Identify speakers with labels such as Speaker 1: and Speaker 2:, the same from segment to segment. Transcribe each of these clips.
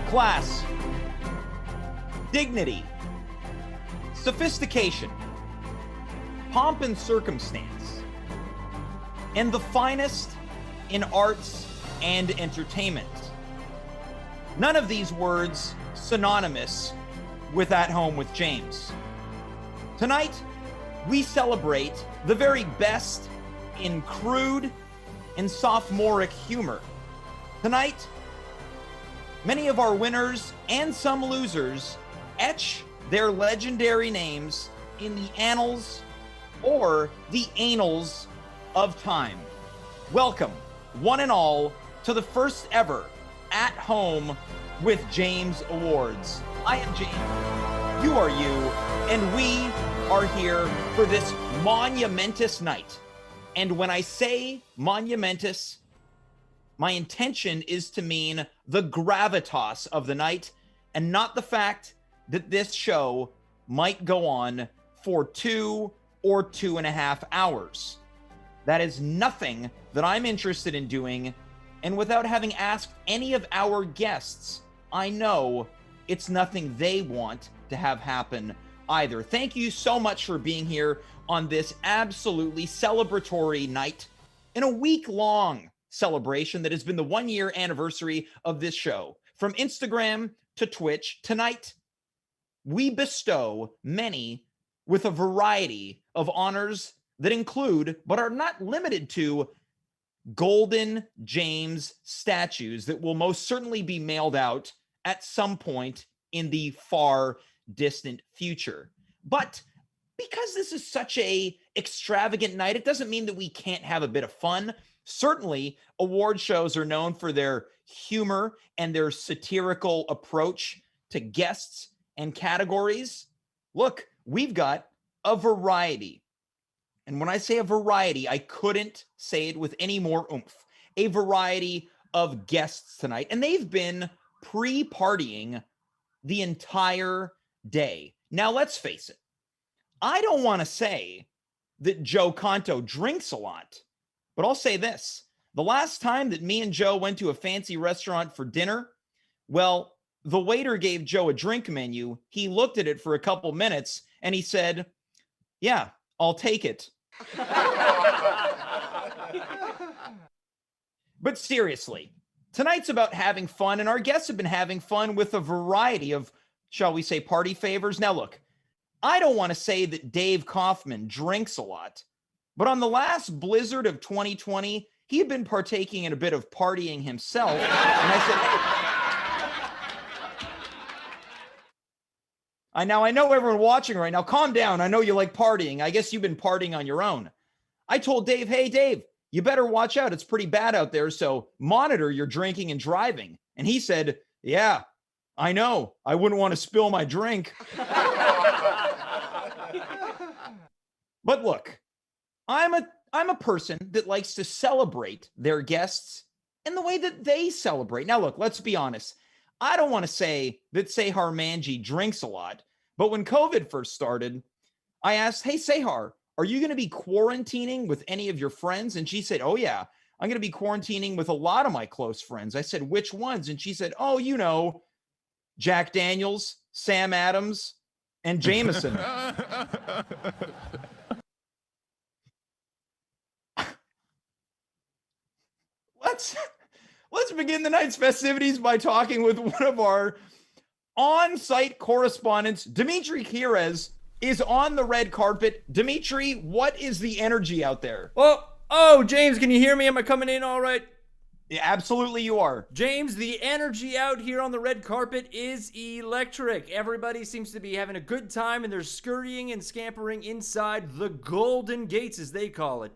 Speaker 1: class, dignity, sophistication, pomp and circumstance, and the finest in arts and entertainment. None of these words synonymous with At Home with James. Tonight, we celebrate the very best in crude and sophomoric humor. Tonight, many of our winners and some losers etch their legendary names in the annals or the annals of time. Welcome, one and all, to the first ever At Home with James Awards. I am James, you are you, and we are here for this monumentous night. And when I say monumentous, my intention is to mean the gravitas of the night and not the fact that this show might go on for 2 or 2.5 hours. That is nothing that I'm interested in doing, and without having asked any of our guests, I know it's nothing they want to have happen either. Thank you so much for being here on this absolutely celebratory night in a week-long celebration that has been the 1-year anniversary of this show. From Instagram to Twitch, tonight, we bestow many with a variety of honors that include, but are not limited to, Golden James statues that will most certainly be mailed out at some point in the far distant future. But because this is such a extravagant night, it doesn't mean that we can't have a bit of fun. Certainly, award shows are known for their humor and their satirical approach to guests and categories. Look, we've got a variety. And when I say a variety, I couldn't say it with any more oomph. A variety of guests tonight. And they've been pre-partying the entire day. Now, let's face it. I don't want to say that Joe Conto drinks a lot, but I'll say this. The last time that me and Joe went to a fancy restaurant for dinner, well, the waiter gave Joe a drink menu. He looked at it for a couple minutes and he said, "Yeah, I'll take it." But seriously, tonight's about having fun, and our guests have been having fun with a variety of, shall we say, party favors. Now look, I don't want to say that Dave Kaufman drinks a lot, but on the last blizzard of 2020, he had been partaking in a bit of partying himself, and I said, hey, I know everyone watching right now, calm down. I know you like partying. I guess you've been partying on your own. I told Dave, hey, Dave, you better watch out. It's pretty bad out there, so monitor your drinking and driving. And he said, yeah, I know. I wouldn't want to spill my drink. But look, I'm a person that likes to celebrate their guests in the way that they celebrate. Now, look, let's be honest. I don't want to say that Sehar Manji drinks a lot, but when COVID first started, I asked, hey, Sehar, are you going to be quarantining with any of your friends? And she said, oh, yeah, I'm going to be quarantining with a lot of my close friends. I said, which ones? And she said, oh, you know, Jack Daniels, Sam Adams, and Jameson. Let's begin the night's festivities by talking with one of our on-site correspondents. Dimitri Kyres is on the red carpet. Dimitri, what is the energy out there?
Speaker 2: Oh, James, can you hear me? Am I coming in all right?
Speaker 1: Yeah, absolutely you are.
Speaker 2: James, the energy out here on the red carpet is electric. Everybody seems to be having a good time, and they're scurrying and scampering inside the Golden Gates, as they call it.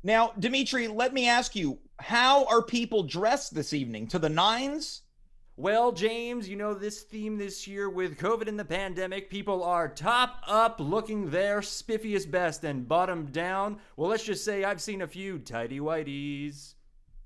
Speaker 1: Now, Dimitri, let me ask you, how are people dressed this evening? To the nines?
Speaker 2: Well, James, you know this theme this year with COVID and the pandemic, people are top up looking their spiffiest best, and bottom down, well, let's just say I've seen a few tighty-whities.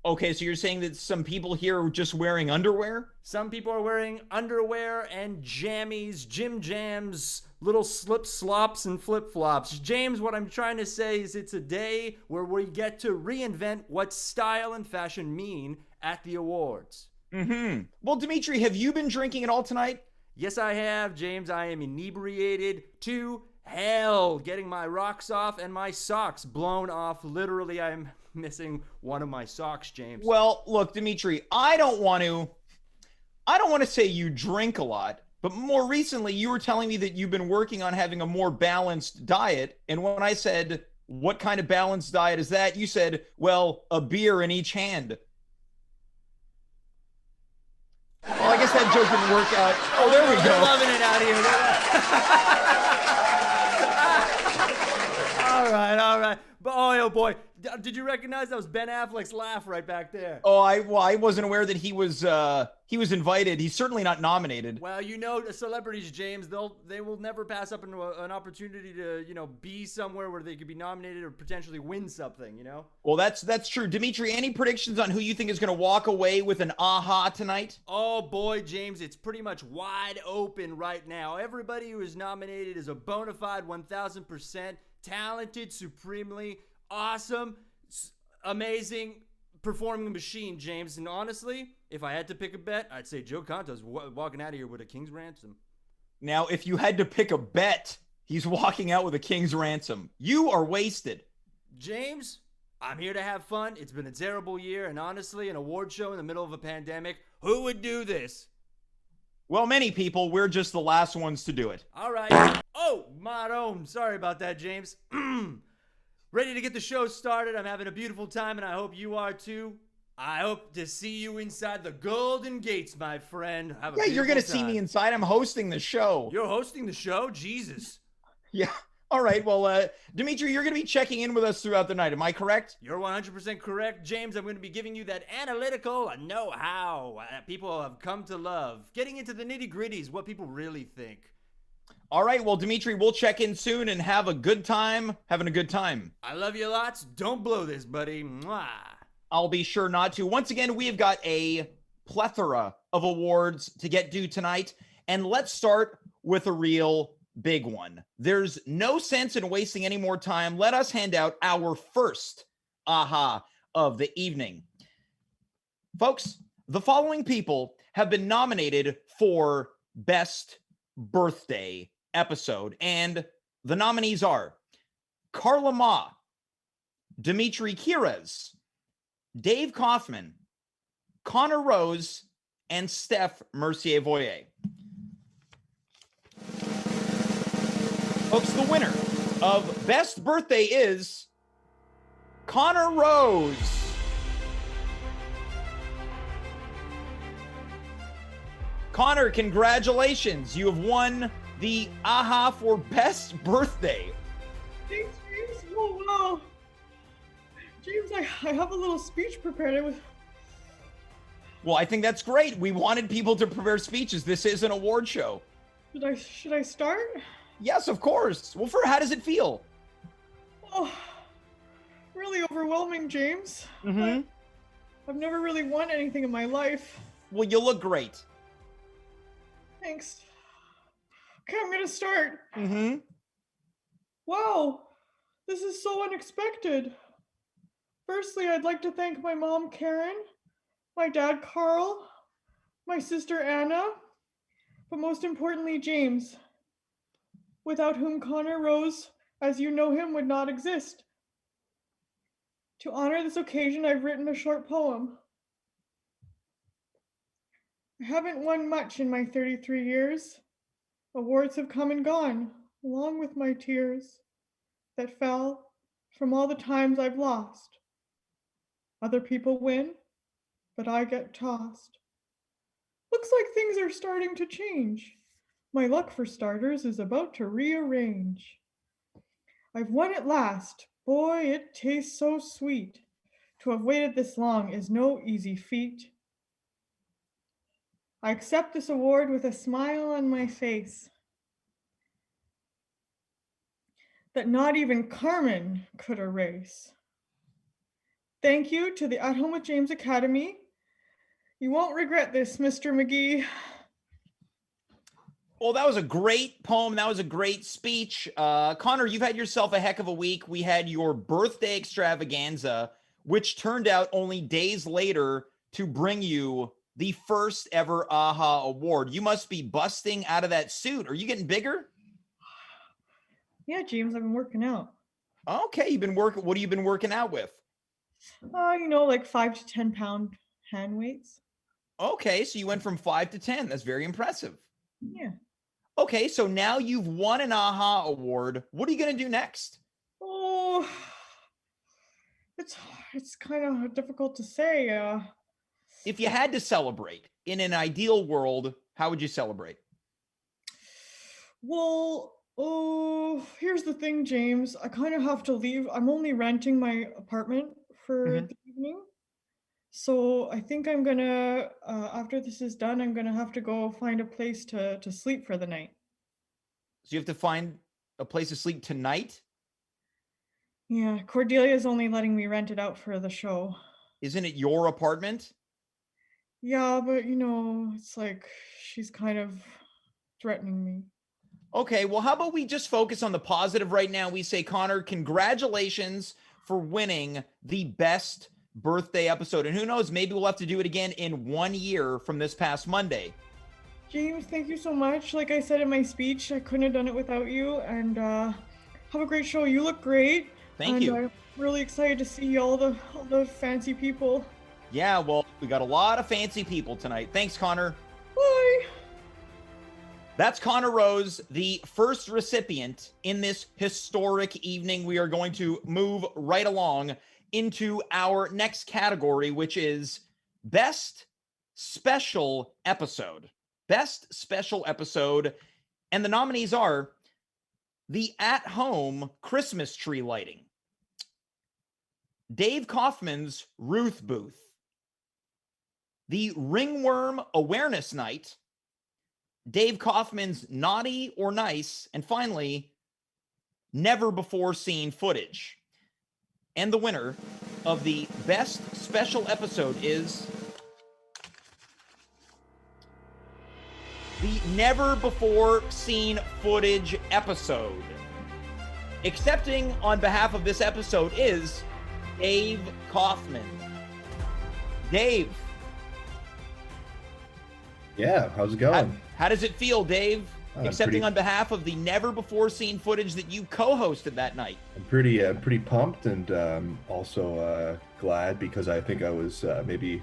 Speaker 1: Okay, so you're saying that some people here are just wearing underwear?
Speaker 2: Some people are wearing underwear and jammies, gym jams, little slip slops and flip flops. James, what I'm trying to say is it's a day where we get to reinvent what style and fashion mean at the awards.
Speaker 1: Well, Dimitri, have you been drinking at all tonight?
Speaker 2: Yes, I have, James. I am inebriated to hell, getting my rocks off and my socks blown off. Literally, I'm missing one of my socks, James.
Speaker 1: Well, look, Dimitri, I don't want to say you drink a lot, but more recently you were telling me that you've been working on having a more balanced diet. And when I said, what kind of balanced diet is that? You said, well, a beer in each hand. Well, I guess that joke didn't work out. Oh, there we
Speaker 2: They're
Speaker 1: go.
Speaker 2: loving it out here. All right, all right. But oh boy, did you recognize that was Ben Affleck's laugh right back there?
Speaker 1: Oh, I wasn't aware that he was invited. He's certainly not nominated.
Speaker 2: Well, the celebrities, James, they will never pass up an opportunity to, be somewhere where they could be nominated or potentially win something,
Speaker 1: Well, that's true. Dimitri, any predictions on who you think is going to walk away with an aha tonight?
Speaker 2: Oh boy, James, it's pretty much wide open right now. Everybody who is nominated is a bona fide 1000% talented, supremely awesome, amazing performing machine, James. And honestly, if I had to pick a bet, I'd say Joe Conto's walking out of here with a king's ransom.
Speaker 1: Now, if you had to pick a bet, he's walking out with a king's ransom. You are wasted.
Speaker 2: James, I'm here to have fun. It's been a terrible year, and honestly, an award show in the middle of a pandemic, who would do this?
Speaker 1: Well, many people. We're just the last ones to do it.
Speaker 2: All right. Oh, my own. Sorry about that, James. Ready to get the show started. I'm having a beautiful time, and I hope you are too. I hope to see you inside the Golden Gates, my friend.
Speaker 1: Yeah, you're going to see me inside. I'm hosting the show.
Speaker 2: You're hosting the show? Jesus.
Speaker 1: Yeah. All right. Well, Dimitri, you're going to be checking in with us throughout the night. Am I correct?
Speaker 2: You're 100% correct, James. I'm going to be giving you that analytical know-how that people have come to love. Getting into the nitty-gritties, what people really think.
Speaker 1: All right. Well, Dimitri, we'll check in soon and have a good time. Having a good time.
Speaker 2: I love you lots. Don't blow this, buddy. Mwah.
Speaker 1: I'll be sure not to. Once again, we have got a plethora of awards to get to tonight. And let's start with a real big one. There's no sense in wasting any more time. Let us hand out our first aha of the evening. Folks, the following people have been nominated for Best Birthday Episode. And the nominees are Carla Ma, Dimitri Kyres, Dave Kaufman, Connor Rose, and Steph Mercier-Voyer. Folks, the winner of Best Birthday is Connor Rose. Connor, congratulations. You have won the AHA for Best Birthday.
Speaker 3: Thanks, James. Oh, wow. James, I have a little speech prepared.
Speaker 1: Well, I think that's great. We wanted people to prepare speeches. This is an award show.
Speaker 3: Should I start?
Speaker 1: Yes, of course. Well, how does it feel?
Speaker 3: Oh, really overwhelming, James.
Speaker 1: Mm-hmm.
Speaker 3: I've never really won anything in my life.
Speaker 1: Well, you look great.
Speaker 3: Thanks. Okay, I'm gonna start.
Speaker 1: Mm-hmm.
Speaker 3: Wow, this is so unexpected. Firstly, I'd like to thank my mom, Karen, my dad, Carl, my sister, Anna, but most importantly, James, without whom Connor Rose, as you know him, would not exist. To honor this occasion, I've written a short poem. I haven't won much in my 33 years. Awards have come and gone, along with my tears that fell from all the times I've lost. Other people win, but I get tossed. Looks like things are starting to change. My luck, for starters, is about to rearrange. I've won at last. Boy, it tastes so sweet. To have waited this long is no easy feat. I accept this award with a smile on my face that not even Carmen could erase. Thank you to the At Home with James Academy. You won't regret this, Mr. McGee.
Speaker 1: Well, that was a great poem. That was a great speech. Connor, you've had yourself a heck of a week. We had your birthday extravaganza, which turned out only days later to bring you the first ever AHA award. You must be busting out of that suit. Are you getting bigger?
Speaker 3: Yeah, James, I've been working out.
Speaker 1: Okay, you've been working. What have you been working out with?
Speaker 3: Like 5 to 10 pound hand weights.
Speaker 1: Okay, so you went from 5 to 10. That's very impressive.
Speaker 3: Yeah.
Speaker 1: Okay, so now you've won an AHA award. What are you going to do next?
Speaker 3: Oh, it's kind of difficult to say.
Speaker 1: If you had to celebrate in an ideal world, how would you celebrate?
Speaker 3: Well, here's the thing, James. I kind of have to leave. I'm only renting my apartment for
Speaker 1: Mhm.
Speaker 3: the evening. So I think I'm gonna, after this is done, I'm gonna have to go find a place to sleep for the night.
Speaker 1: So you have to find a place to sleep tonight?
Speaker 3: Yeah, Cordelia's only letting me rent it out for the show.
Speaker 1: Isn't it your apartment?
Speaker 3: Yeah, but it's like she's kind of threatening me.
Speaker 1: Okay, well, how about we just focus on the positive right now? We say, Connor, congratulations for winning the best birthday episode. And who knows, maybe we'll have to do it again in 1 year from this past Monday.
Speaker 3: James, thank you so much. Like I said in my speech, I couldn't have done it without you. And have a great show. You look great.
Speaker 1: Thank you.
Speaker 3: I'm really excited to see all the fancy people.
Speaker 1: Yeah, well, we got a lot of fancy people tonight. Thanks, Connor.
Speaker 3: Bye.
Speaker 1: That's Connor Rose, the first recipient in this historic evening. We are going to move right along into our next category, which is Best Special Episode. Best Special Episode. And the nominees are the at-home Christmas tree lighting, Dave Kaufman's Ruth Booth, the Ringworm Awareness Night, Dave Kaufman's Naughty or Nice, and finally, Never Before Seen Footage. And the winner of the Best Special Episode is the Never Before Seen Footage episode. Accepting on behalf of this episode is Dave Kaufman. Dave.
Speaker 4: Yeah, how's it going?
Speaker 1: How does it feel, Dave? Accepting
Speaker 4: pretty-
Speaker 1: on behalf of the never before seen footage that you co-hosted that night.
Speaker 4: I'm pretty pumped and also glad because I think I was maybe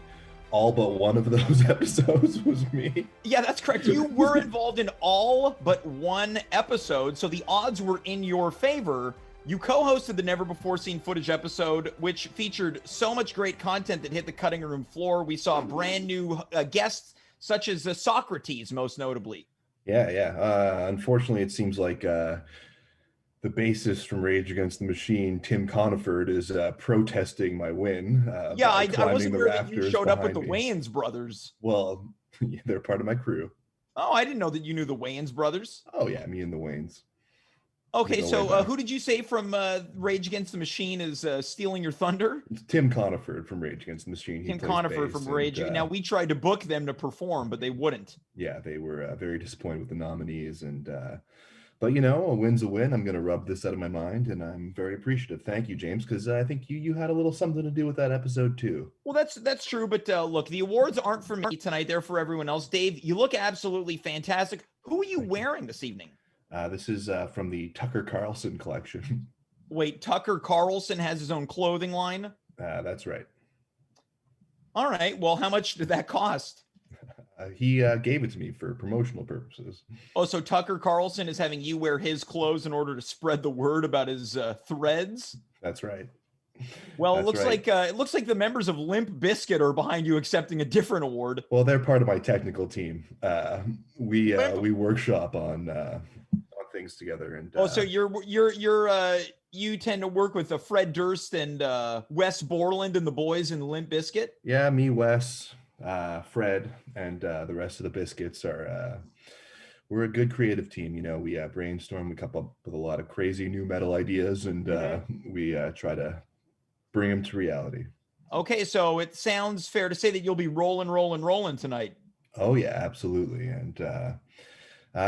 Speaker 4: all but one of those episodes was me.
Speaker 1: Yeah, that's correct. You were involved in all but one episode, so the odds were in your favor. You co-hosted the Never Before Seen Footage episode, which featured so much great content that hit the cutting room floor. We saw brand new guests, such as Socrates, most notably.
Speaker 4: Yeah. Unfortunately, it seems like the bassist from Rage Against the Machine, Tim Coniford, is protesting my win.
Speaker 1: Yeah,
Speaker 4: by
Speaker 1: I
Speaker 4: climbing
Speaker 1: wasn't
Speaker 4: the
Speaker 1: aware that you
Speaker 4: rafters
Speaker 1: showed up with the
Speaker 4: behind me.
Speaker 1: Wayans brothers.
Speaker 4: Well, they're part of my crew.
Speaker 1: Oh, I didn't know that you knew the Wayans brothers.
Speaker 4: Oh yeah, me and the Wayans.
Speaker 1: Okay,
Speaker 4: We go way
Speaker 1: so
Speaker 4: back.
Speaker 1: who did you say from Rage Against the Machine is stealing your thunder?
Speaker 4: It's Tim Coniford from Rage Against the Machine. He
Speaker 1: Tim
Speaker 4: plays
Speaker 1: Coniford
Speaker 4: bass
Speaker 1: from Rage.
Speaker 4: and,
Speaker 1: Now, we tried to book them to perform, but they wouldn't.
Speaker 4: yeah, they were very disappointed with the nominees, and but a win's a win. I'm going to rub this out of my mind, and I'm very appreciative. Thank you, James, because I think you had a little something to do with that episode too.
Speaker 1: Well, that's true, but look, the awards aren't for me tonight; they're for everyone else. Dave, you look absolutely fantastic. Who are you wearing this evening?
Speaker 4: This is from the Tucker Carlson collection.
Speaker 1: Wait, Tucker Carlson has his own clothing line?
Speaker 4: That's right.
Speaker 1: All right. Well, how much did that cost?
Speaker 4: He gave it to me for promotional purposes.
Speaker 1: Oh, so Tucker Carlson is having you wear his clothes in order to spread the word about his threads?
Speaker 4: That's right.
Speaker 1: Well,
Speaker 4: That's right.
Speaker 1: it looks like the members of Limp Bizkit are behind you accepting a different award.
Speaker 4: Well, they're part of my technical team. We workshop on things together, and
Speaker 1: Oh, so you tend to work with Fred Durst and Wes Borland and the boys in Limp Bizkit?
Speaker 4: yeah, me, Wes, Fred, and the rest of the Biscuits are we're a good creative team. We brainstorm, we come up with a lot of crazy new metal ideas, and we try to bring them to reality.
Speaker 1: Okay, so it sounds fair to say that you'll be rolling tonight.
Speaker 4: Oh yeah, absolutely, and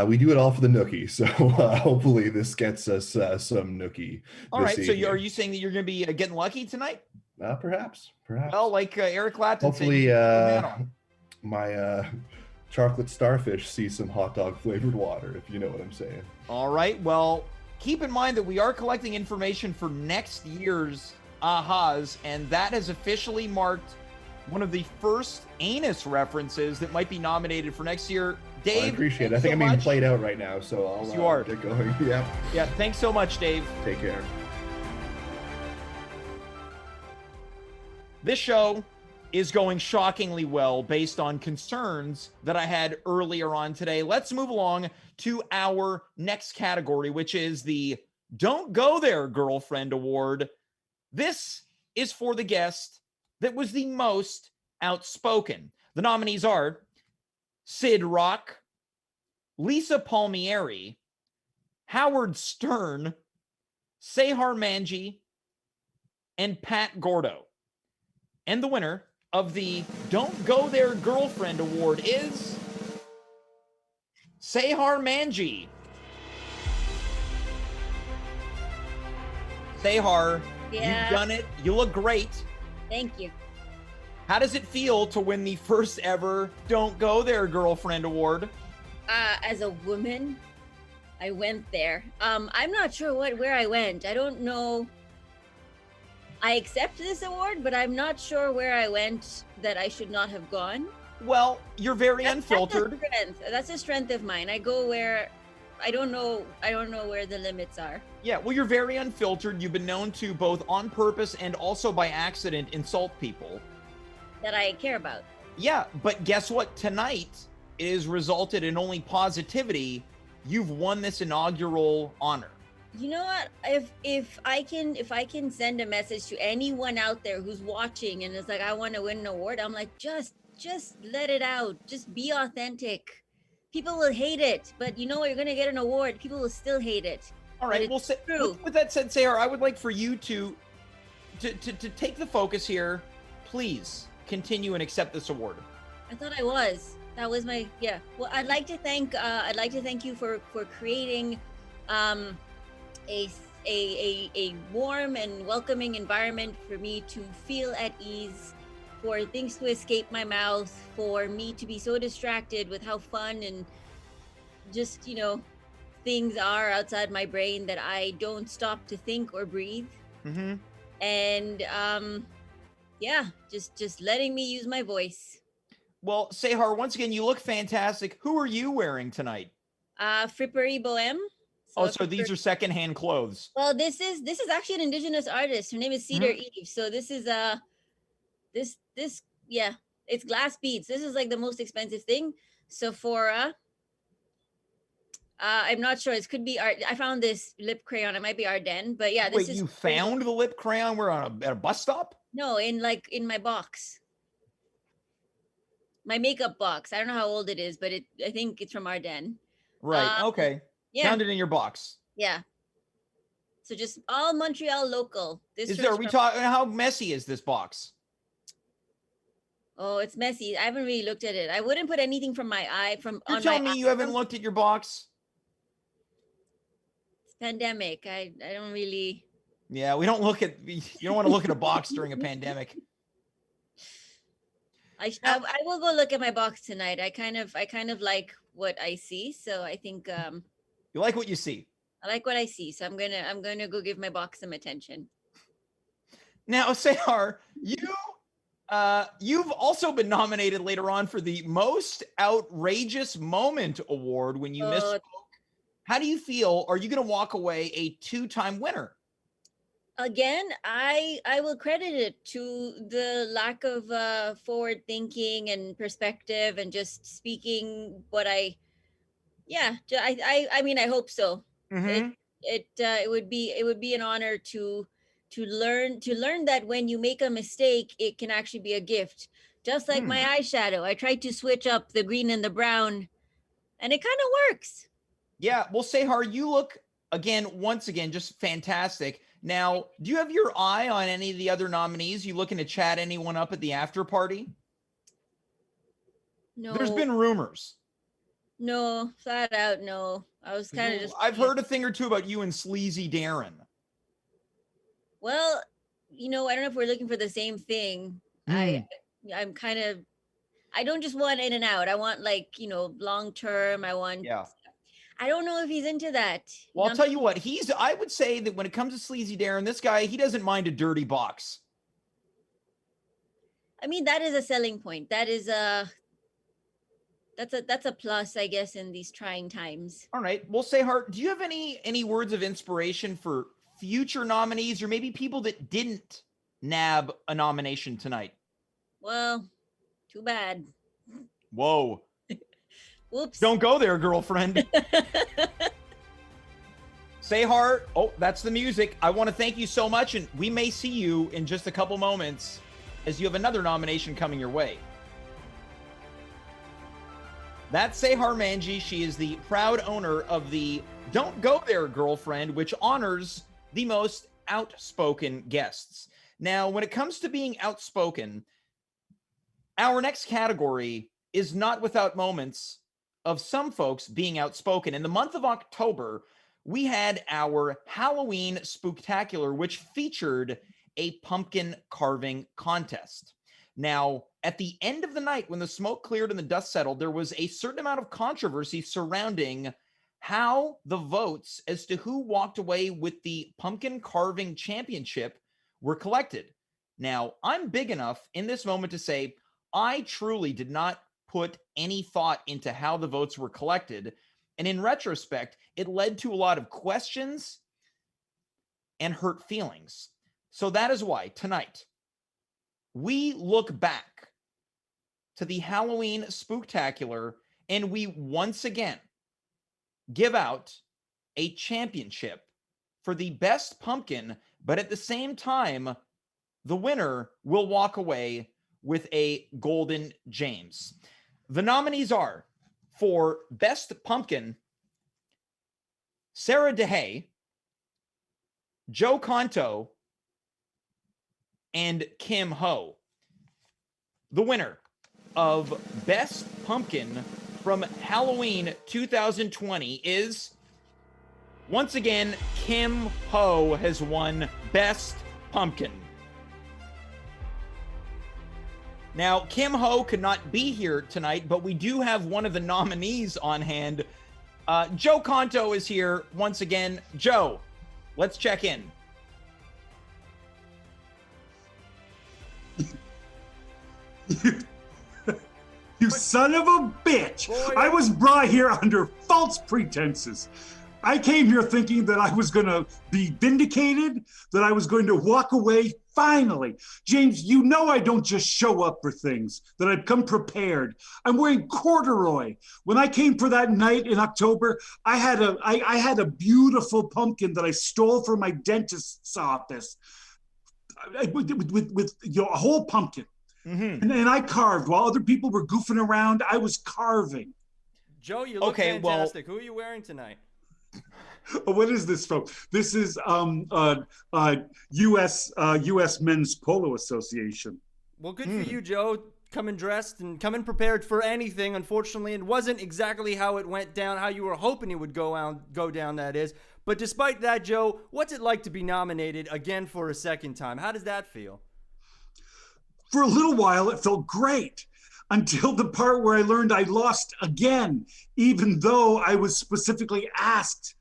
Speaker 4: we do it all for the nookie. So hopefully this gets us some nookie.
Speaker 1: All right,
Speaker 4: this
Speaker 1: so
Speaker 4: evening.
Speaker 1: are you saying that you're going to be getting lucky tonight?
Speaker 4: Perhaps.
Speaker 1: Well, like Eric Clapton
Speaker 4: Hopefully,
Speaker 1: said,
Speaker 4: my chocolate starfish see some hot dog flavored water, if you know what I'm saying.
Speaker 1: All right. Well, keep in mind that we are collecting information for next year's ahas, and that has officially marked one of the first anus references that might be nominated for next year. Dave,
Speaker 4: I appreciate it. I
Speaker 1: thanks
Speaker 4: think
Speaker 1: so
Speaker 4: I'm being
Speaker 1: much.
Speaker 4: played out right now, so I'll
Speaker 1: Yes, you are.
Speaker 4: get going. Yeah.
Speaker 1: Yeah, thanks so much, Dave.
Speaker 4: Take care.
Speaker 1: This show is going shockingly well based on concerns that I had earlier on today. Let's move along to our next category, which is the Don't Go There, Girlfriend Award. This is for the guest that was the most outspoken. The nominees are Sid Rock, Lisa Palmieri, Howard Stern, Sehar Manji, and Pat Gordo. And the winner of the Don't Go There Girlfriend Award is Sehar Manji. Sehar,
Speaker 5: Yeah.
Speaker 1: you've done it. You look great.
Speaker 5: Thank you.
Speaker 1: How does it feel to win the first ever Don't Go There Girlfriend Award?
Speaker 5: As a woman, I went there. I'm not sure where I went. I don't know. I accept this award, but I'm not sure where I went that I should not have gone.
Speaker 1: Well, you're very
Speaker 5: That's
Speaker 1: unfiltered.
Speaker 5: a strength. That's a strength of mine. I go where I don't know where the limits are.
Speaker 1: Yeah, well, you're very unfiltered. You've been known to both on purpose and also by accident insult people.
Speaker 5: That I care about.
Speaker 1: Yeah, but guess what? Tonight it has resulted in only positivity. You've won this inaugural honor.
Speaker 5: You know what? If I can send a message to anyone out there who's watching and is like, I want to win an award, I'm like, just let it out. Just be authentic. People will hate it, but you know what? You're gonna get an award. People will still hate it.
Speaker 1: All right.
Speaker 5: But it's
Speaker 1: Well,
Speaker 5: true.
Speaker 1: with that said, Sehar, I would like for you to take the focus here. Please continue and accept this award.
Speaker 5: I thought I was. That was my yeah. Well, I'd like to thank you for creating a warm and welcoming environment for me to feel at ease, for things to escape my mouth, for me to be so distracted with how fun and just, things are outside my brain that I don't stop to think or breathe.
Speaker 1: Mm-hmm.
Speaker 5: And yeah, just letting me use my voice.
Speaker 1: Well, Sehar, once again, you look fantastic. Who are you wearing tonight?
Speaker 5: Frippery Bohème.
Speaker 1: So these are secondhand clothes.
Speaker 5: Well, this is actually an indigenous artist. Her name is Cedar Eve. So this is this yeah, it's glass beads. This is like the most expensive thing. Sephora. I'm not sure. It could be art. I found this lip crayon. It might be Ardennes, but yeah, this
Speaker 1: Wait,
Speaker 5: is.
Speaker 1: you found the lip crayon? We're at a bus stop?
Speaker 5: No, in my box. My makeup box. I don't know how old it is, but I think it's from Ardennes.
Speaker 1: Right. Okay.
Speaker 5: Yeah.
Speaker 1: Found it in your box.
Speaker 5: Yeah. So just all Montreal local.
Speaker 1: Are we talking? How messy is this box?
Speaker 5: Oh, it's messy. I haven't really looked at it. I wouldn't put anything from my eye
Speaker 1: You're telling me you haven't looked at your box?
Speaker 5: It's pandemic. I don't really.
Speaker 1: Yeah, we don't look at. You don't want to look at a box during a pandemic.
Speaker 5: I will go look at my box tonight. I kind of like what I see, so I think
Speaker 1: You like what you see.
Speaker 5: I like what I see, so I'm gonna go give my box some attention.
Speaker 1: Now, Sehar, you've also been nominated later on for the Most Outrageous Moment Award when you misspoke. How do you feel? Are you going to walk away a 2-time winner?
Speaker 5: Again, I will credit it to the lack of forward thinking and perspective and just speaking what I mean, I hope so.
Speaker 1: Mm-hmm.
Speaker 5: It would be an honor to learn that when you make a mistake, it can actually be a gift. Just like my eyeshadow, I tried to switch up the green and the brown, and it kind of works.
Speaker 1: Yeah, well, Sehar, you look once again, just fantastic. Now, do you have your eye on any of the other nominees? You looking to chat anyone up at the after party?
Speaker 5: No,
Speaker 1: There's been rumors.
Speaker 5: No, flat out, no. I was kind of just.
Speaker 1: I've heard a thing or two about you and Sleazy Darren.
Speaker 5: Well, I don't know if we're looking for the same thing. I'm kind of. I don't just want in and out. I want like, long term.
Speaker 1: Yeah.
Speaker 5: I don't know if he's into that.
Speaker 1: Well, I'll tell you what, I would say that when it comes to Sleazy Darren, this guy, he doesn't mind a dirty box.
Speaker 5: I mean, that is a selling point. That's a plus, I guess, in these trying times.
Speaker 1: All right. Well, Sehar, do you have any words of inspiration for future nominees or maybe people that didn't nab a nomination tonight?
Speaker 5: Well, too bad.
Speaker 1: Whoa.
Speaker 5: Whoops.
Speaker 1: Don't go there, girlfriend. Sehar, oh, that's the music. I want to thank you so much, and we may see you in just a couple moments as you have another nomination coming your way. That's Sehar Manji. She is the proud owner of the Don't Go There, Girlfriend, which honors the most outspoken guests. Now, when it comes to being outspoken, our next category is not without moments of some folks being outspoken. In the month of October, we had our Halloween Spooktacular, which featured a pumpkin carving contest. Now, at the end of the night, when the smoke cleared and the dust settled, there was a certain amount of controversy surrounding how the votes as to who walked away with the pumpkin carving championship were collected. Now, I'm big enough in this moment to say I truly did not put any thought into how the votes were collected. And in retrospect, it led to a lot of questions and hurt feelings. So that is why tonight we look back to the Halloween Spooktacular and we once again give out a championship for the best pumpkin, but at the same time, the winner will walk away with a Golden James. The nominees are for Best Pumpkin, Sarah DeHay, Joe Conto, and Kim Ho. The winner of Best Pumpkin from Halloween 2020 is, once again, Kim Ho has won Best Pumpkin. Now, Kim Ho could not be here tonight, but we do have one of the nominees on hand. Joe Conto is here once again. Joe, let's check in.
Speaker 6: You son of a bitch!
Speaker 2: Boy.
Speaker 6: I was brought here under false pretenses. I came here thinking that I was going to be vindicated, that I was going to walk away finally. James, you know I don't just show up for things, that I've come prepared. I'm wearing corduroy. When I came for that night in October, I had a beautiful pumpkin that I stole from my dentist's office with a whole pumpkin.
Speaker 1: Mm-hmm.
Speaker 6: And I carved. While other people were goofing around, I was carving.
Speaker 2: Joe, you look
Speaker 1: Okay, well-
Speaker 2: fantastic. Who are you wearing tonight?
Speaker 6: What is this from? This is U.S. Men's Polo Association.
Speaker 2: Well, good for you, Joe. Coming dressed and coming prepared for anything. Unfortunately, it wasn't exactly how it went down, how you were hoping it would go down, that is. But despite that, Joe, what's it like to be nominated again for a second time? How does that feel?
Speaker 6: For a little while, it felt great. Until the part where I learned I lost again, even though I was specifically asked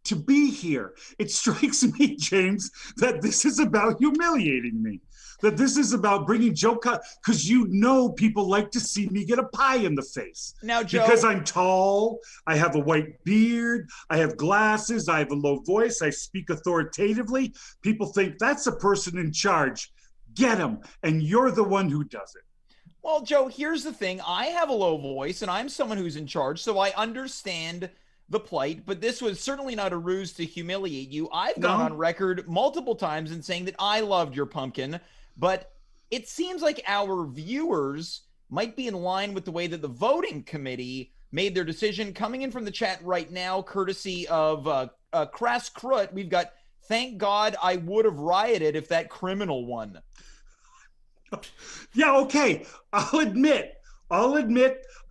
Speaker 6: to be here. It strikes me, James, that this is about humiliating me. That this is about bringing Joe, because you know people like to see me get a pie in the face.
Speaker 1: Now, Joe,
Speaker 6: Because I'm tall, I have a white beard, I have glasses, I have a low voice, I speak authoritatively. People think that's a person in charge. Get him, and you're the one who does it.
Speaker 1: well, Joe, here's the thing. I have a low voice, and I'm someone who's in charge, so I understand the plight, but this was certainly not a ruse to humiliate you. I've gone on record multiple times in saying that I loved your pumpkin, but it seems like our viewers might be in line with the way that the voting committee made their decision. Coming in from the chat right now, courtesy of Crass Crut, we've got, thank God I would have rioted if that criminal won.
Speaker 6: Yeah, okay. I'll admit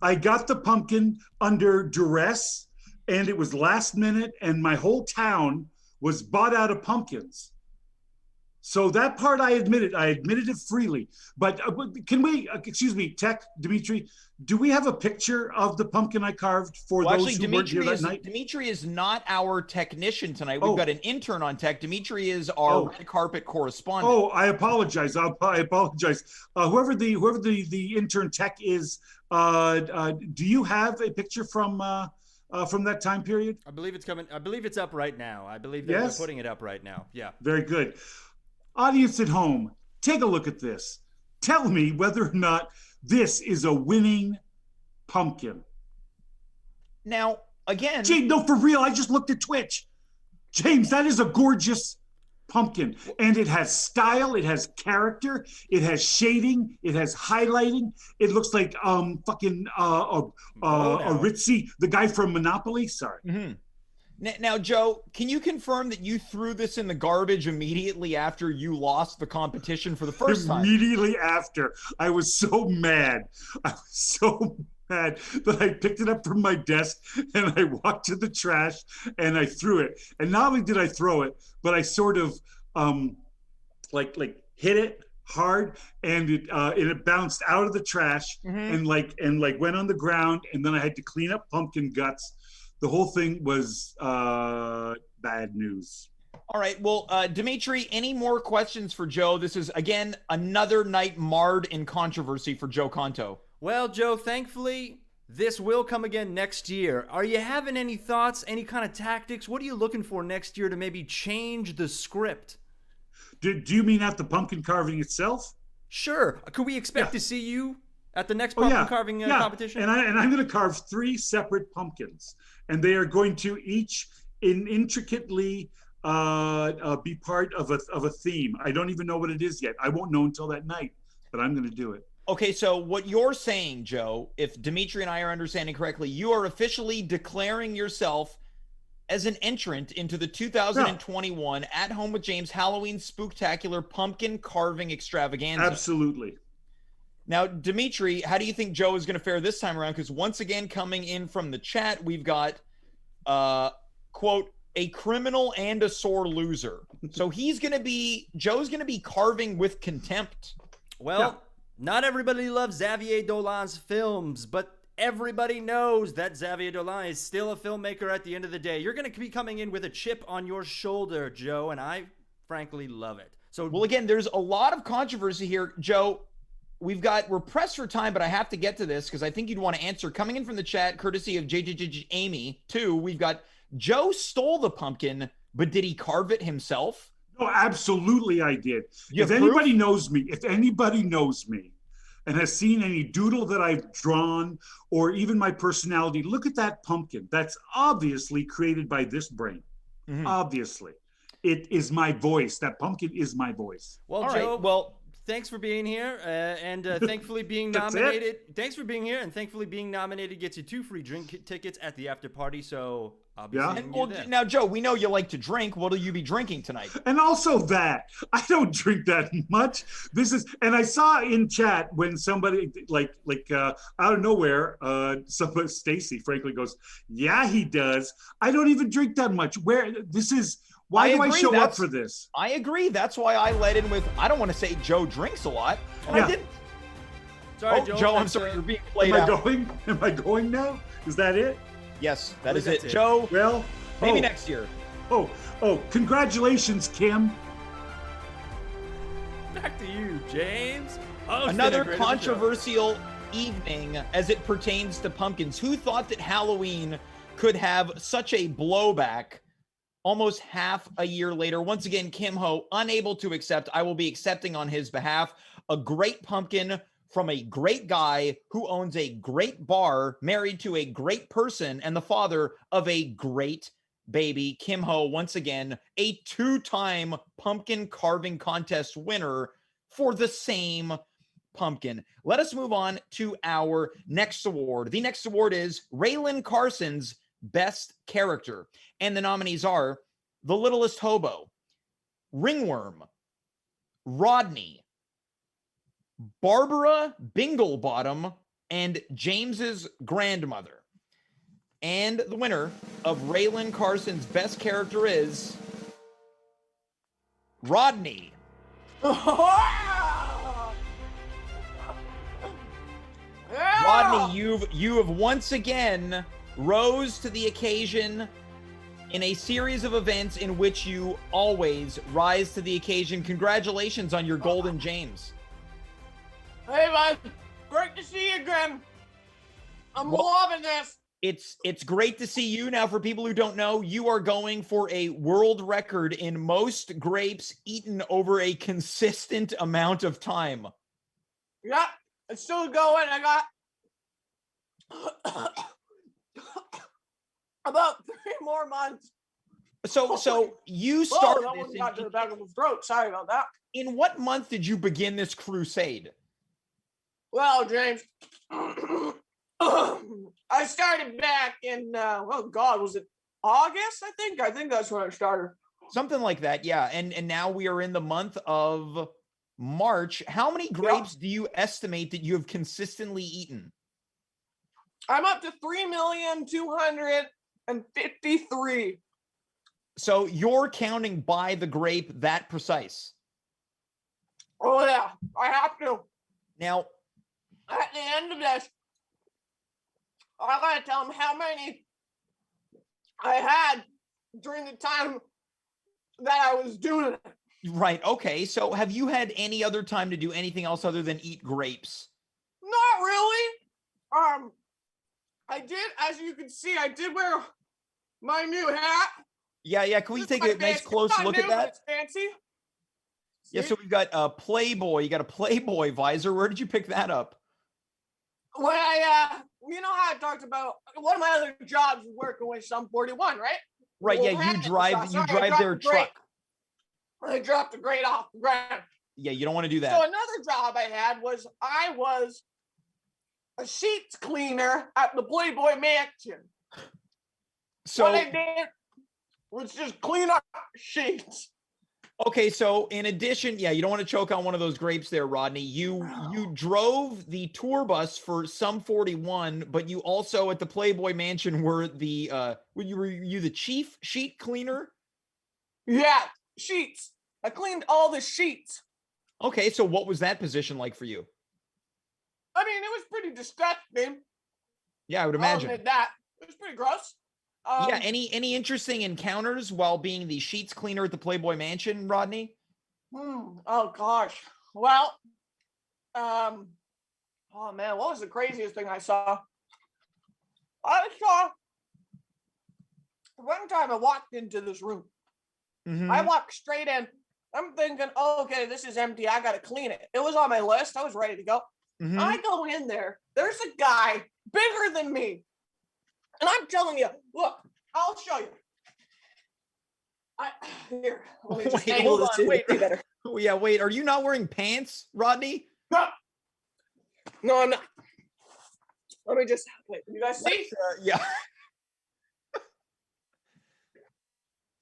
Speaker 6: I got the pumpkin under duress, and it was last minute, and my whole town was bought out of pumpkins. So that part I admitted it freely. But can we, excuse me, Dimitri, do we have a picture of the pumpkin I carved for
Speaker 1: Well,
Speaker 6: those
Speaker 1: actually,
Speaker 6: who weren't here that night?
Speaker 1: Dimitri is not our technician tonight. We've got an intern on tech. Dimitri is our red carpet correspondent.
Speaker 6: Oh, I apologize. I apologize. Whoever the intern tech is, do you have a picture from that time period?
Speaker 2: I believe it's coming. I believe it's up right now. I believe they're putting it up right now. Yeah.
Speaker 6: Very good. Audience at home, take a look at this. Tell me whether or not this is a winning pumpkin.
Speaker 1: Now, again...
Speaker 6: James, no, for real, I just looked at Twitch. James, that is a gorgeous pumpkin. And it has style, it has character, it has shading, it has highlighting. It looks like Ritzy, the guy from Monopoly. Sorry.
Speaker 1: Mm-hmm. Now, Joe, can you confirm that you threw this in the garbage immediately after you lost the competition for the first time?
Speaker 6: Immediately after. I was so mad. I was so mad that I picked it up from my desk and I walked to the trash and I threw it. And not only did I throw it, but I sort of like hit it hard and it bounced out of the trash and went on the ground, and then I had to clean up pumpkin guts. The whole thing was bad news.
Speaker 1: All right. Well, Dimitri, any more questions for Joe? This is, again, another night marred in controversy for Joe Conto.
Speaker 2: Well, Joe, thankfully, this will come again next year. Are you having any thoughts, any kind of tactics? What are you looking for next year to maybe change the script?
Speaker 6: Do you mean at the pumpkin carving itself?
Speaker 2: Sure. Could we expect to see you at the next pumpkin carving competition?
Speaker 6: And I'm going to carve 3 separate pumpkins, and they are going to each intricately be part of a theme. I don't even know what it is yet. I won't know until that night, but I'm going to do it.
Speaker 1: Okay, so what you're saying, Joe, if Dimitri and I are understanding correctly, you are officially declaring yourself as an entrant into the 2021 At Home with James Halloween Spooktacular Pumpkin Carving Extravaganza.
Speaker 6: Absolutely.
Speaker 1: Now, Dimitri, how do you think Joe is going to fare this time around? Because once again, coming in from the chat, we've got, quote, a criminal and a sore loser. So Joe's going to be carving with contempt.
Speaker 2: Well, not everybody loves Xavier Dolan's films, but everybody knows that Xavier Dolan is still a filmmaker at the end of the day. You're going to be coming in with a chip on your shoulder, Joe, and I frankly love it. So,
Speaker 1: well, again, there's a lot of controversy here. Joe, we're pressed for time, but I have to get to this because I think you'd want to answer. Coming in from the chat, courtesy of JJJ Amy, too, we've got Joe stole the pumpkin, but did he carve it himself?
Speaker 6: No, absolutely I did. If anybody knows me and has seen any doodle that I've drawn or even my personality, look at that pumpkin. That's obviously created by this brain. Mm-hmm. Obviously. It is my voice. That pumpkin is my voice.
Speaker 2: Well, all Joe, right. Thanks for being here, and thankfully being nominated. Thanks for being here, and thankfully being nominated gets you 2 free drink tickets at the after party. So I'll be seeing you then.
Speaker 1: Now, Joe, we know you like to drink. What'll you be drinking tonight?
Speaker 6: And also that I don't drink that much. And I saw in chat when somebody like out of nowhere, somebody Stacy frankly goes, "Yeah, he does. I don't even drink that much. Why do I show up for this?"
Speaker 1: I agree. That's why I led in with, I don't want to say Joe drinks a lot. And I didn't.
Speaker 2: Sorry, Joe.
Speaker 1: I'm sorry. You're being played out.
Speaker 6: Am I going now? Is that it?
Speaker 1: Yes, that is it. Joe,
Speaker 6: well,
Speaker 1: maybe next year.
Speaker 6: Oh,
Speaker 2: congratulations, Kim. Back to you, James.
Speaker 1: Another controversial evening as it pertains to pumpkins. Who thought that Halloween could have such a blowback almost half a year later? Once again, Kim Ho unable to accept. I will be accepting on his behalf a great pumpkin from a great guy who owns a great bar, married to a great person, and the father of a great baby. Kim Ho, once again, a 2-time pumpkin carving contest winner for the same pumpkin. Let us move on to our next award. The next award is Raylan Carson's Best Character. And the nominees are The Littlest Hobo, Ringworm, Rodney, Barbara Binglebottom, and James's grandmother. And the winner of Raylan Carson's Best Character is Rodney. Rodney, you have once again rose to the occasion in a series of events in which you always rise to the occasion. Congratulations on your Golden James.
Speaker 7: Hey, man. Great to see you again. I'm loving this.
Speaker 1: It's great to see you. Now, for people who don't know, you are going for a world record in most grapes eaten over a consistent amount of time.
Speaker 7: Yeah, it's still going. I got about 3 more months.
Speaker 1: So you started
Speaker 7: that
Speaker 1: this
Speaker 7: one got to the back of the throat. Sorry about that.
Speaker 1: In what month did you begin this crusade?
Speaker 7: Well, James, I started back in, was it August? I think that's when I started.
Speaker 1: Something like that, yeah. And now we are in the month of March. How many grapes do you estimate that you have consistently eaten?
Speaker 7: I'm up to 3,253,000.
Speaker 1: So you're counting by the grape that precise?
Speaker 7: Oh yeah, I have to.
Speaker 1: Now,
Speaker 7: at the end of this, I gotta tell them how many I had during the time that I was doing it.
Speaker 1: Right. Okay. So have you had any other time to do anything else other than eat grapes?
Speaker 7: Not really. I did, as you can see, I did wear my new hat.
Speaker 1: Yeah. Can we take a nice close look at that?
Speaker 7: It's fancy.
Speaker 1: Yeah. So we've got a Playboy. You got a Playboy visor. Where did you pick that up?
Speaker 7: When you know how I talked about one of my other jobs was working with Sum 41, right?
Speaker 1: Right.
Speaker 7: Well,
Speaker 1: Yeah. You drive their truck.
Speaker 7: I dropped the grate off the ground.
Speaker 1: Yeah. You don't want to do that.
Speaker 7: So another job I had was I was a sheets cleaner at the Playboy Mansion.
Speaker 1: So
Speaker 7: what I did was just clean up sheets.
Speaker 1: Okay, so in addition, you don't want to choke on one of those grapes there, Rodney. You drove the tour bus for Sum 41, but you also at the Playboy Mansion were the were you the chief sheet cleaner?
Speaker 7: Yeah, sheets. I cleaned all the sheets.
Speaker 1: Okay, so what was that position like for you?
Speaker 7: I mean, it was pretty disgusting.
Speaker 1: Yeah, I would imagine.
Speaker 7: I'll admit that. It was pretty gross.
Speaker 1: Any interesting encounters while being the sheets cleaner at the Playboy Mansion, Rodney?
Speaker 7: Oh gosh. Well, oh man, what was the craziest thing I saw? One time I walked into this room.
Speaker 1: Mm-hmm.
Speaker 7: I walked straight in. I'm thinking, oh, okay, this is empty. I got to clean it. It was on my list. I was ready to go.
Speaker 1: Mm-hmm.
Speaker 7: I go in there. There's a guy bigger than me. And I'm telling you, look, I'll show you. Here, let me just angle this in. Wait, better.
Speaker 1: Oh, yeah, wait. Are you not wearing pants, Rodney?
Speaker 7: No, I'm not. Let me just wait. You guys see?
Speaker 1: Yeah.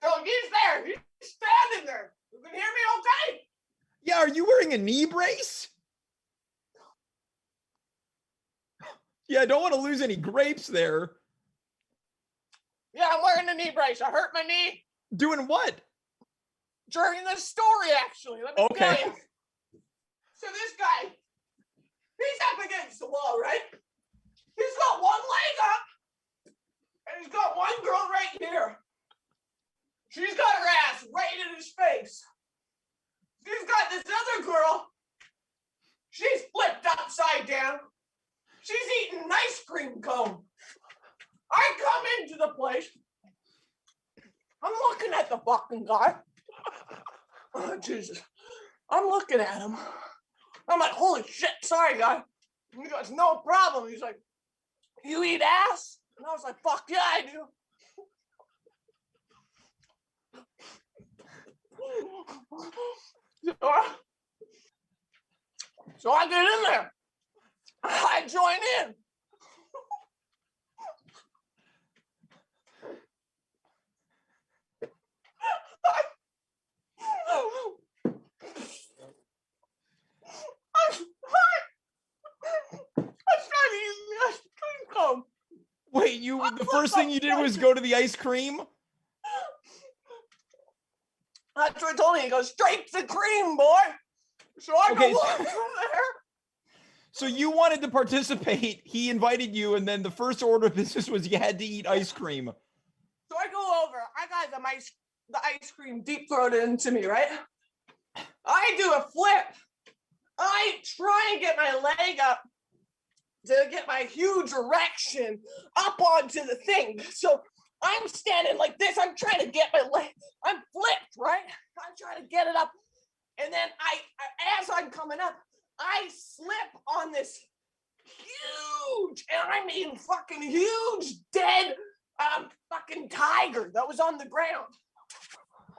Speaker 7: So he's there. He's standing there. You can hear me okay?
Speaker 1: Yeah, are you wearing a knee brace? Yeah, I don't want to lose any grapes there.
Speaker 7: Yeah, I'm wearing a knee brace. I hurt my knee.
Speaker 1: Doing what?
Speaker 7: During the story, actually. Let me tell you. So this guy, he's up against the wall, right? He's got one leg up, and he's got one girl right here. She's got her ass right in his face. He's got this other girl. She's flipped upside down. She's eating an ice cream cone. I come into the place. I'm looking at the fucking guy. Oh, Jesus. I'm looking at him. I'm like, holy shit, sorry, guy. He goes, no problem. He's like, you eat ass? And I was like, fuck yeah, I do. So I get in there. I join in. I started using the ice cream cone.
Speaker 1: Wait, the first thing you did was go to the ice cream?
Speaker 7: That's what he told me. He goes, straight to cream, boy. So I
Speaker 1: Okay,
Speaker 7: go
Speaker 1: so-
Speaker 7: over there.
Speaker 1: So you wanted to participate. He invited you, and then the first order of business was you had to eat ice cream.
Speaker 7: So I go over. I got the ice cream deep throated into me, right? I do a flip. I try and get my leg up to get my huge erection up onto the thing. So I'm standing like this. I'm trying to get my leg. I'm flipped, right? I'm trying to get it up. And then as I'm coming up, I slip on this huge, and I mean fucking huge, dead fucking tiger that was on the ground.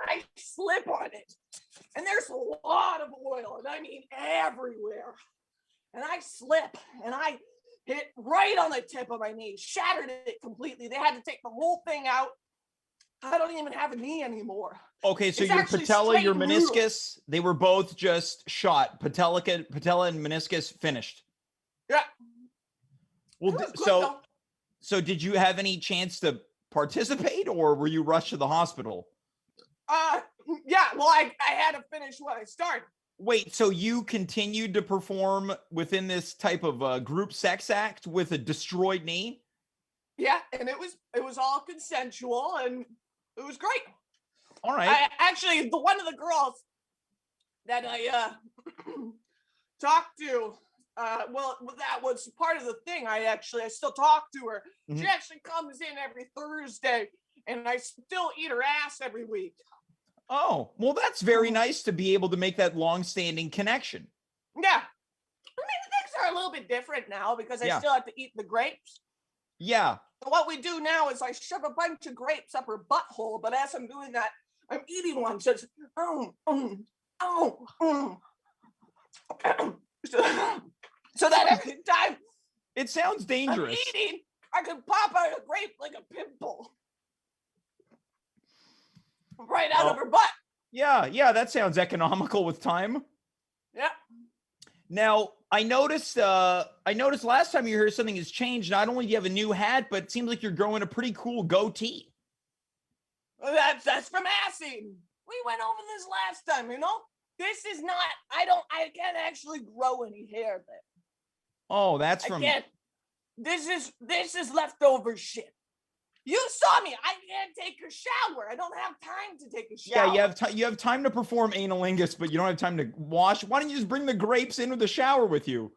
Speaker 7: I slip on it, and there's a lot of oil, and I mean everywhere. And I slip, and I hit right on the tip of my knee, shattered it completely. They had to take the whole thing out. I don't even have a knee anymore.
Speaker 1: Okay, so
Speaker 7: It's
Speaker 1: your
Speaker 7: actually
Speaker 1: patella, your
Speaker 7: straight noodle.
Speaker 1: meniscus, they were both just shot. Patella and meniscus finished.
Speaker 7: Yeah.
Speaker 1: Well,
Speaker 7: It was good,
Speaker 1: so did you have any chance to participate, or were you rushed to the hospital?
Speaker 7: Yeah, well, I had to finish what I started.
Speaker 1: Wait, so you continued to perform within this type of group sex act with a destroyed knee?
Speaker 7: Yeah, and it was all consensual, and it was great.
Speaker 1: All right.
Speaker 7: One of the girls that I talked to, well, that was part of the thing. I still talk to her.
Speaker 1: Mhm.
Speaker 7: She actually comes in every Thursday, and I still eat her ass every week.
Speaker 1: Oh, well, that's very nice to be able to make that long-standing connection.
Speaker 7: Yeah. I mean, things are a little bit different now because I
Speaker 1: Yeah.
Speaker 7: still have to eat the grapes.
Speaker 1: Yeah.
Speaker 7: So what we do now is I shove a bunch of grapes up her butthole, but as I'm doing that, I'm eating one. So it's, so that every time
Speaker 1: It sounds
Speaker 7: I'm
Speaker 1: dangerous.
Speaker 7: eating, I can pop out a grape like a pimple right out of her butt.
Speaker 1: Yeah, that sounds economical with time.
Speaker 7: Yeah.
Speaker 1: Now, I noticed last time you were here something has changed. Not only do you have a new hat, but it seems like you're growing a pretty cool goatee.
Speaker 7: That's from acid. We went over this last time, you know? This is not, I can't actually grow any hair there.
Speaker 1: Oh, that's
Speaker 7: I
Speaker 1: from
Speaker 7: can't. This is leftover shit. You saw me. I can't take a shower. I don't have time to take a shower.
Speaker 1: Yeah, you have time to perform analingus, but you don't have time to wash. Why don't you just bring the grapes into the shower with you?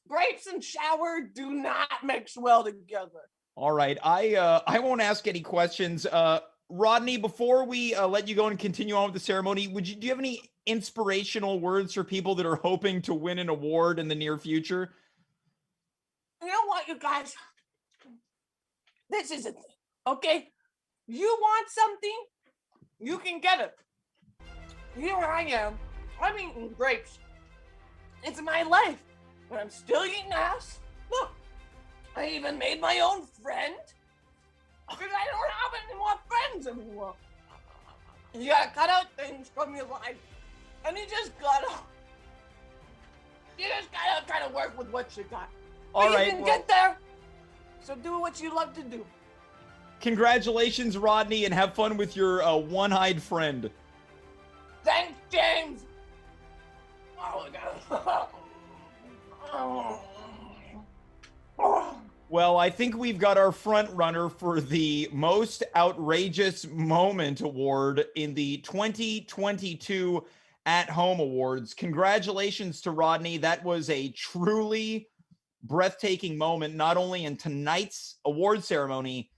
Speaker 7: Grapes and shower do not mix well together.
Speaker 1: All right, I won't ask any questions. Rodney, before we let you go and continue on with the ceremony, do you have any inspirational words for people that are hoping to win an award in the near future?
Speaker 7: You know what, you guys? This is a thing, okay? You want something, you can get it. Here I am. I'm eating grapes. It's my life, but I'm still eating ass. Look, I even made my own friend because I don't have any more friends anymore. You gotta cut out things from your life, and you just gotta try to work with what you got.
Speaker 1: All
Speaker 7: But
Speaker 1: right,
Speaker 7: you can
Speaker 1: well,
Speaker 7: get there. So do what you love to do.
Speaker 1: congratulations, Rodney, and have fun with your one-eyed friend.
Speaker 7: Thanks, James. Oh my God.
Speaker 1: Well, I think we've got our front runner for the most outrageous moment award in the 2022 At Home Awards. Congratulations to Rodney. That was a truly breathtaking moment, not only in tonight's award ceremony,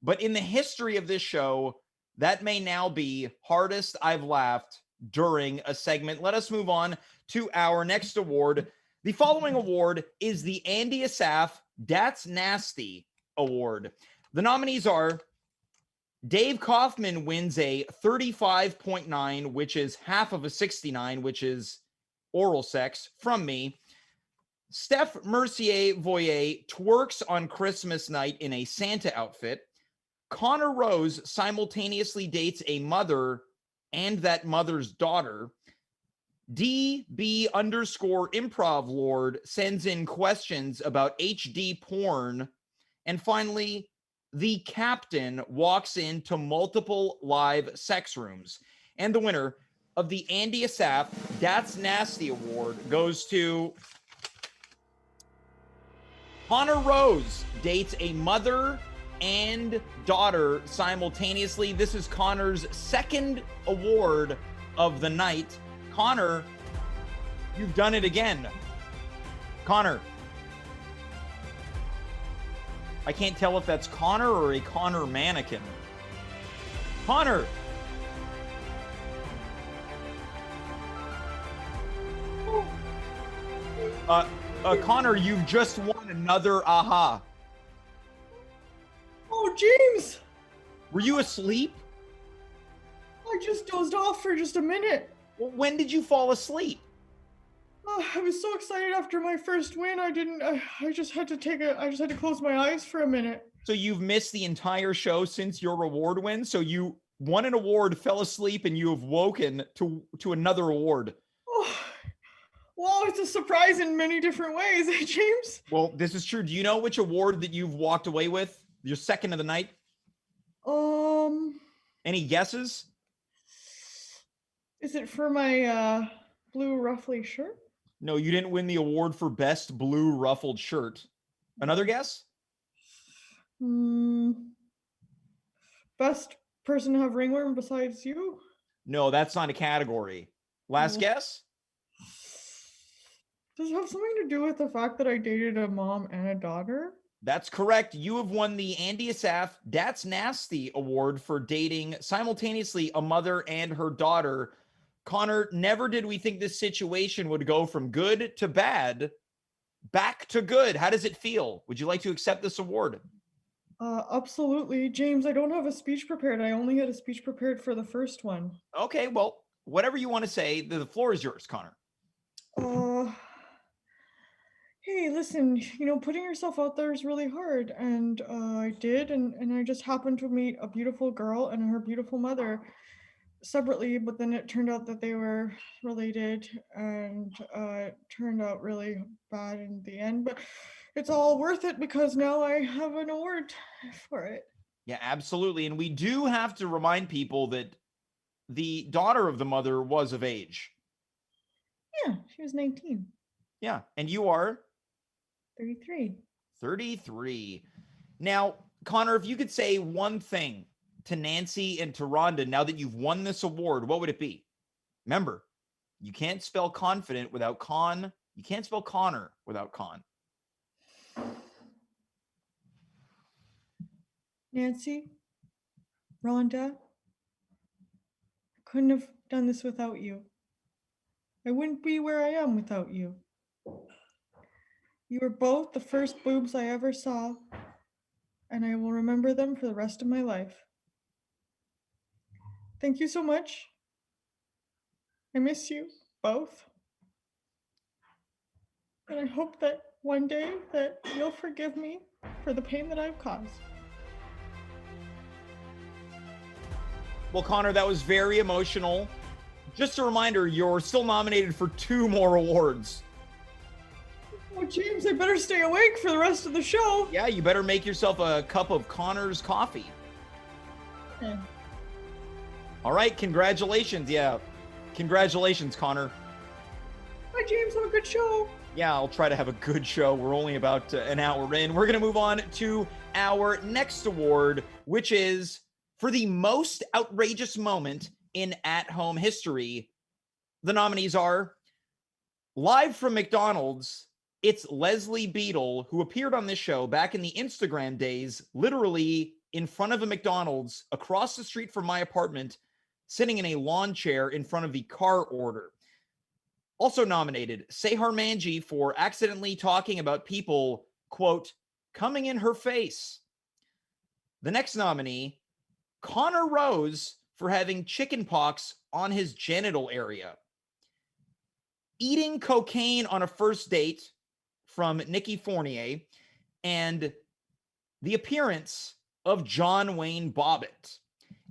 Speaker 1: but in the history of this show. That may now be hardest I've laughed during a segment. Let us move on to our next award. The following award is the Andy Asaf That's Nasty Award. The nominees are Dave Kaufman wins a 35.9, which is half of a 69, which is oral sex from me. Steph Mercier-Voyer twerks on Christmas night in a Santa outfit. Connor Rose simultaneously dates a mother and that mother's daughter. DB _ improv lord sends in questions about HD porn. And finally, the captain walks into multiple live sex rooms. And the winner of the Andy Asaf That's Nasty Award goes to Connor Rose. Dates a mother and daughter simultaneously. This is Connor's second award of the night. Connor, you've done it again. Connor. I can't tell if that's Connor or a Connor mannequin. Connor. Connor, you've just won another aha.
Speaker 3: Oh, James!
Speaker 1: Were you asleep?
Speaker 3: I just dozed off for just a minute.
Speaker 1: Well, when did you fall asleep?
Speaker 3: Oh, I was so excited after my first win. I just had to close my eyes for a minute.
Speaker 1: So you've missed the entire show since your award win. So you won an award, fell asleep, and you have woken to another award.
Speaker 3: Oh, well, it's a surprise in many different ways, eh, James?
Speaker 1: Well, this is true. Do you know which award that you've walked away with? Your second of the night? Any guesses?
Speaker 3: Is it for my blue ruffly shirt?
Speaker 1: No, you didn't win the award for best blue ruffled shirt. Another guess?
Speaker 3: Best person to have ringworm besides you?
Speaker 1: No, that's not a category. Last guess?
Speaker 3: Does it have something to do with the fact that I dated a mom and a daughter?
Speaker 1: That's correct. You have won the Andy Asaf That's Nasty Award for dating simultaneously a mother and her daughter. Connor, never did we think this situation would go from good to bad, back to good. How does it feel? Would you like to accept this award?
Speaker 3: Absolutely. James, I don't have a speech prepared. I only had a speech prepared for the first one.
Speaker 1: Okay, well, whatever you want to say, the floor is yours, Connor.
Speaker 3: Hey, listen, putting yourself out there is really hard. And I did, and I just happened to meet a beautiful girl and her beautiful mother separately, but then it turned out that they were related, and it turned out really bad in the end. But it's all worth it because now I have an award for it.
Speaker 1: Yeah, absolutely. And we do have to remind people that the daughter of the mother was of age.
Speaker 3: Yeah, she was 19.
Speaker 1: Yeah, and you are?
Speaker 3: 33.
Speaker 1: 33. Now, Connor, if you could say one thing to Nancy and to Rhonda now that you've won this award, what would it be? Remember, you can't spell confident without con. You can't spell Connor without con.
Speaker 3: Nancy, Rhonda, I couldn't have done this without you. I wouldn't be where I am without you. You were both the first boobs I ever saw, and I will remember them for the rest of my life. Thank you so much. I miss you both. And I hope that one day that you'll forgive me for the pain that I've caused.
Speaker 1: Well, Connor, that was very emotional. Just a reminder, you're still nominated for 2 more awards.
Speaker 3: Oh, James, I better stay awake for the rest of the show.
Speaker 1: Yeah, you better make yourself a cup of Connor's coffee.
Speaker 3: Okay.
Speaker 1: All right, congratulations. Yeah, congratulations, Connor.
Speaker 3: Bye, James. Have a good show.
Speaker 1: Yeah, I'll try to have a good show. We're only about an hour in. We're going to move on to our next award, which is for the most outrageous moment in at-home history. The nominees are live from McDonald's. It's Leslie Beadle, who appeared on this show back in the Instagram days, literally in front of a McDonald's across the street from my apartment, sitting in a lawn chair in front of the car order. Also nominated, Sehar Manji for accidentally talking about people, quote, coming in her face. The next nominee, Connor Rose, for having chicken pox on his genital area. Eating cocaine on a first date from Nicky Fournier, and the appearance of John Wayne Bobbitt.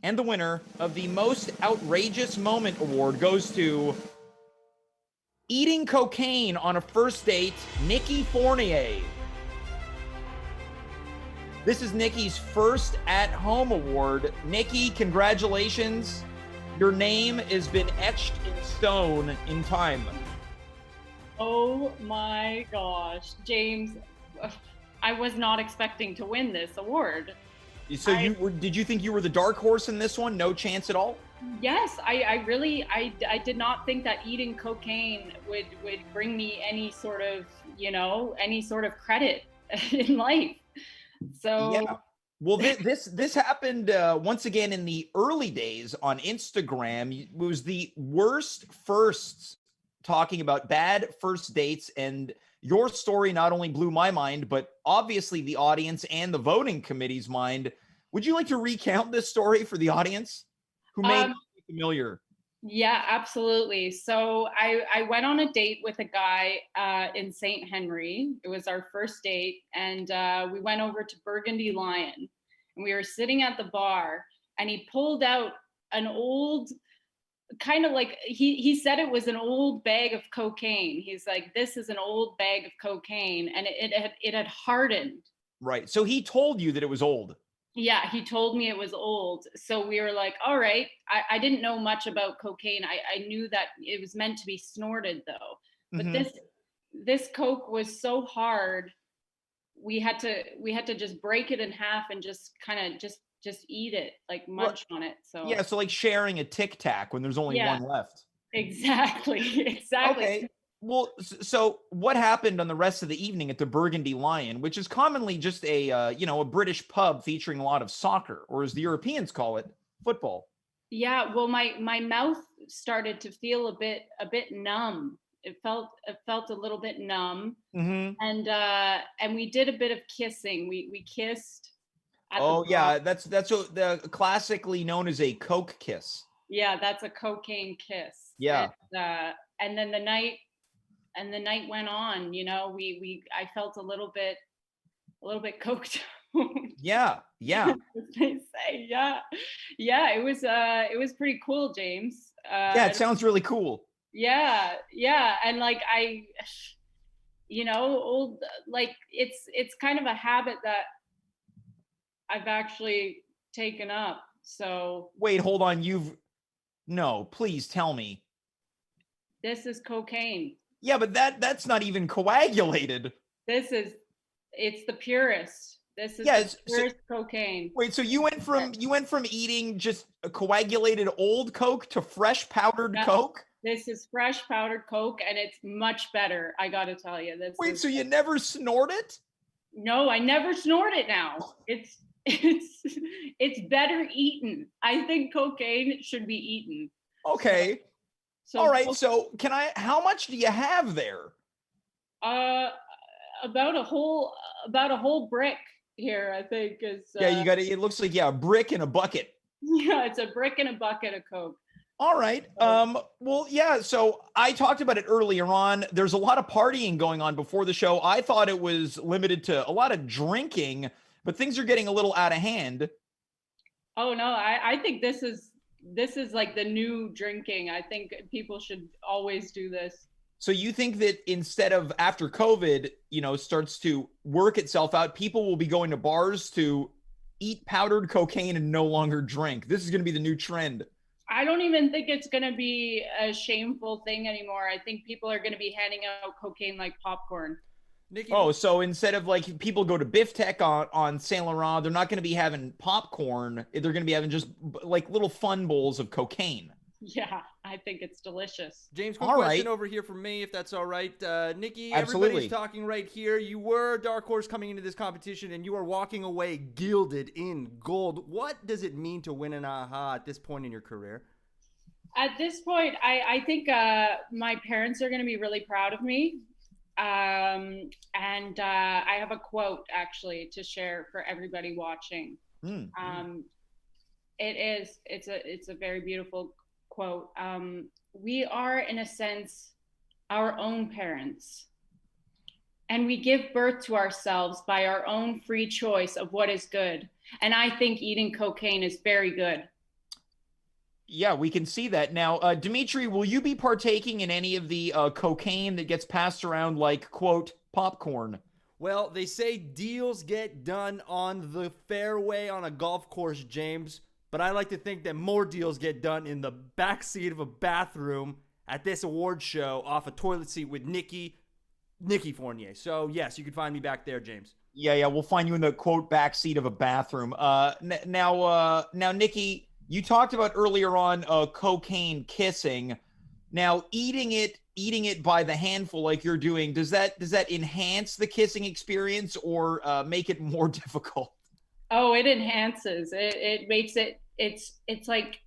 Speaker 1: And the winner of the Most Outrageous Moment Award goes to eating cocaine on a first date, Nicky Fournier. This is Nicky's first at-home award. Nicky, congratulations. Your name has been etched in stone in time.
Speaker 8: Oh my gosh, James, I was not expecting to win this award.
Speaker 1: So did you think you were the dark horse in this one? No chance at all?
Speaker 8: Yes, I did not think that eating cocaine would bring me any sort of, any sort of credit in life. So
Speaker 1: yeah. Well, this happened once again in the early days on Instagram. It was the worst firsts, talking about bad first dates, and your story not only blew my mind, but obviously the audience and the voting committee's mind. Would you like to recount this story for the audience who may not be familiar?
Speaker 8: Yeah, absolutely. So I went on a date with a guy in St. Henry. It was our first date, and we went over to Burgundy Lion, and we were sitting at the bar, and he pulled out an old, kind of like, he said it was an old bag of cocaine. He's like, this is an old bag of cocaine, and it had hardened.
Speaker 1: Right. So he told you that it was old.
Speaker 8: Yeah, he told me it was old. So we were like, all right. I didn't know much about cocaine. I knew that it was meant to be snorted though. But this coke was so hard, we had to just break it in half and just kind of just eat it, like munch on it. So
Speaker 1: yeah, so like sharing a Tic Tac when there's only one left.
Speaker 8: Exactly.
Speaker 1: Okay. Well, so what happened on the rest of the evening at the Burgundy Lion, which is commonly just a a British pub featuring a lot of soccer, or as the Europeans call it, football?
Speaker 8: Yeah, well, my mouth started to feel a bit numb. It felt a little bit numb, and we did a bit of kissing. We kissed.
Speaker 1: That's what the classically known as a coke kiss.
Speaker 8: Yeah, that's a cocaine kiss.
Speaker 1: Yeah,
Speaker 8: and then the night went on. I felt a little bit coked.
Speaker 1: Yeah.
Speaker 8: They say, yeah. It was pretty cool, James.
Speaker 1: Yeah, it sounds really cool.
Speaker 8: Yeah, and like it's kind of a habit that I've actually taken up. So
Speaker 1: wait, hold on. No, please tell me.
Speaker 8: This is cocaine.
Speaker 1: Yeah, but that's not even coagulated.
Speaker 8: It's the purest. This is the purest cocaine.
Speaker 1: Wait, so you went from eating just a coagulated old Coke to fresh powdered Coke?
Speaker 8: This is fresh powdered Coke, and it's much better. I got to tell you.
Speaker 1: So you never snort it?
Speaker 8: No, I never snort it now. It's better eaten. I think cocaine should be eaten.
Speaker 1: Okay. So, all right. So how much do you have there?
Speaker 8: About a whole brick here, I think is.
Speaker 1: Yeah, you got it. It looks like a brick in a bucket.
Speaker 8: Yeah, it's a brick and a bucket of Coke.
Speaker 1: All right. Well, yeah. So I talked about it earlier on. There's a lot of partying going on before the show. I thought it was limited to a lot of drinking, but things are getting a little out of hand.
Speaker 8: Oh no, I think this is like the new drinking. I think people should always do this.
Speaker 1: So you think that instead of after COVID, starts to work itself out, people will be going to bars to eat powdered cocaine and no longer drink. This is going to be the new trend.
Speaker 8: I don't even think it's going to be a shameful thing anymore. I think people are going to be handing out cocaine like popcorn.
Speaker 2: Nicky,
Speaker 1: so instead of like people go to Biff Tech on Saint Laurent, they're not going to be having popcorn. They're going to be having just like little fun bowls of cocaine.
Speaker 8: Yeah, I think it's delicious.
Speaker 2: James, quick question over here from me, if that's all right. Nicky, everybody's talking right here. You were a dark horse coming into this competition, and you are walking away gilded in gold. What does it mean to win an AHA at this point in your career?
Speaker 8: At this point, I think my parents are going to be really proud of me. And I have a quote actually to share for everybody watching. It's a very beautiful quote. We are, in a sense, our own parents, and we give birth to ourselves by our own free choice of what is good. And I think eating cocaine is very good.
Speaker 1: Yeah, we can see that. Now, Dimitri, will you be partaking in any of the cocaine that gets passed around like, quote, popcorn?
Speaker 2: Well, they say deals get done on the fairway on a golf course, James. but I like to think that more deals get done in the backseat of a bathroom at this award show off a toilet seat with Nicky Fournier. So, yes, you can find me back there, James.
Speaker 1: Yeah, we'll find you in the, quote, backseat of a bathroom. Now, Nicky, you talked about earlier on cocaine kissing. Now, eating it by the handful like you're doing, does that enhance the kissing experience or make it more difficult?
Speaker 8: Oh, it enhances. It makes it's like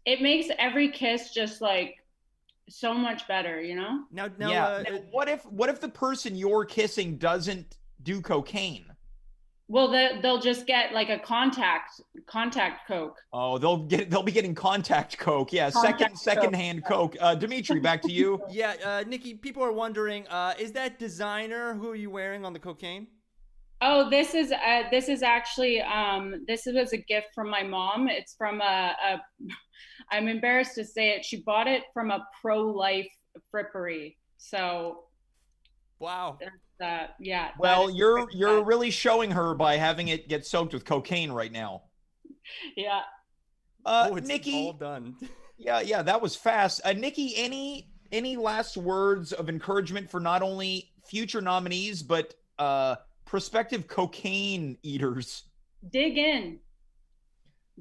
Speaker 8: it makes every kiss just like so much better, you know?
Speaker 2: Now,
Speaker 1: Now, what if the person you're kissing doesn't do cocaine?
Speaker 8: Well, they'll just get like a contact coke.
Speaker 1: Oh, they'll be getting contact coke. Yeah, secondhand coke. Dimitri, back to you.
Speaker 2: Yeah, Nicky, people are wondering, is that designer? Who are you wearing on the cocaine?
Speaker 8: Oh, this is actually this was a gift from my mom. It's from a I'm embarrassed to say it. She bought it from a pro-life frippery. So
Speaker 2: wow.
Speaker 8: Yeah.
Speaker 1: Well, you're really showing her by having it get soaked with cocaine right now.
Speaker 8: Yeah.
Speaker 2: It's
Speaker 1: Nicky,
Speaker 2: all done.
Speaker 1: Yeah, that was fast. Nicky, any last words of encouragement for not only future nominees but prospective cocaine eaters?
Speaker 8: Dig in,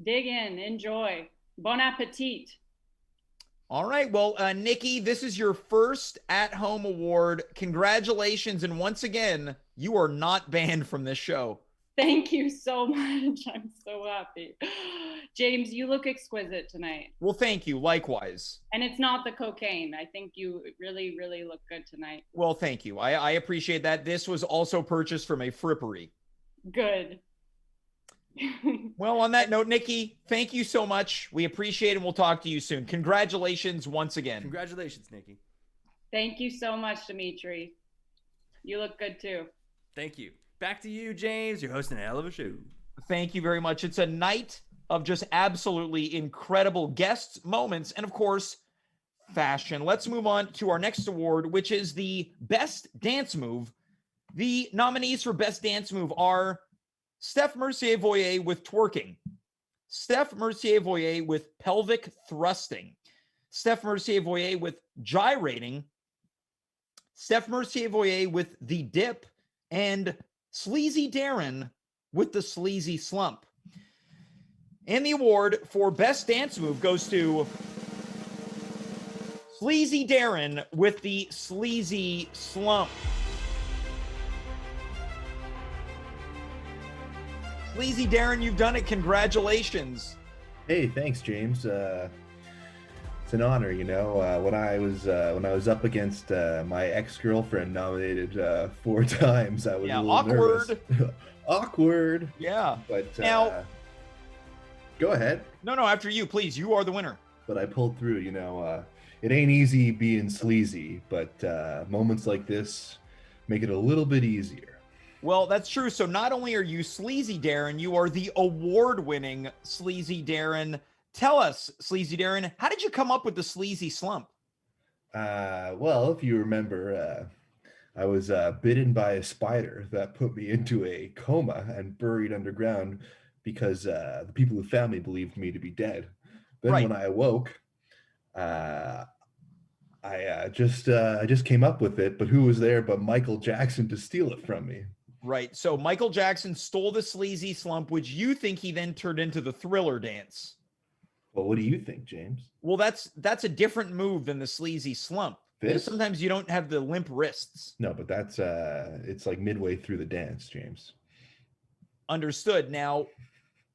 Speaker 8: enjoy. Bon appetit.
Speaker 1: All right. Well, Nicky, this is your first at-home award. Congratulations. And once again, you are not banned from this show.
Speaker 8: Thank you so much. I'm so happy. James, you look exquisite tonight.
Speaker 1: Well, thank you. Likewise.
Speaker 8: And it's not the cocaine. I think you really, really look good tonight.
Speaker 1: Well, thank you. I appreciate that. This was also purchased from a frippery.
Speaker 8: Good.
Speaker 1: Well, on that note, Nicky, thank you so much. We appreciate it, and we'll talk to you soon. Congratulations once again.
Speaker 2: Congratulations, Nicky.
Speaker 8: Thank you so much, Dimitri. You look good too.
Speaker 2: Thank you. Back to you, James. You're hosting a hell of a show.
Speaker 1: Thank you very much. It's a night of just absolutely incredible guests, moments, and of course, fashion. Let's move on to our next award, which is the Best Dance Move. The nominees for Best Dance Move are Steph Mercier-Voyer with twerking, Steph Mercier-Voyer with pelvic thrusting, Steph Mercier-Voyer with gyrating, Steph Mercier-Voyer with the dip, and Sleazy Darren with the sleazy slump. And the award for Best Dance Move goes to Sleazy Darren with the sleazy slump. Sleazy Darren, you've done it. Congratulations.
Speaker 4: Hey, thanks, James. It's an honor, you know. When I was up against my ex-girlfriend, nominated 4 times, I was a little
Speaker 1: awkward.
Speaker 4: nervous. Awkward.
Speaker 1: Yeah.
Speaker 4: But
Speaker 1: now,
Speaker 4: go ahead.
Speaker 1: No, after you, please. You are the winner.
Speaker 4: But I pulled through. You know, it ain't easy being sleazy, but moments like this make it a little bit easier.
Speaker 1: Well, that's true. So not only are you Sleazy Darren, you are the award-winning Sleazy Darren. Tell us, Sleazy Darren, how did you come up with the sleazy slump?
Speaker 4: Well, if you remember, I was bitten by a spider that put me into a coma and buried underground because the people who found me believed me to be dead. Then when I awoke, I just came up with it, but who was there but Michael Jackson to steal it from me?
Speaker 1: Right. So Michael Jackson stole the sleazy slump, which you think he then turned into the Thriller dance.
Speaker 4: Well, what do you think, James?
Speaker 1: Well, that's a different move than the sleazy slump. Because sometimes you don't have the limp wrists.
Speaker 4: No, but that's it's like midway through the dance, James.
Speaker 1: Understood. Now,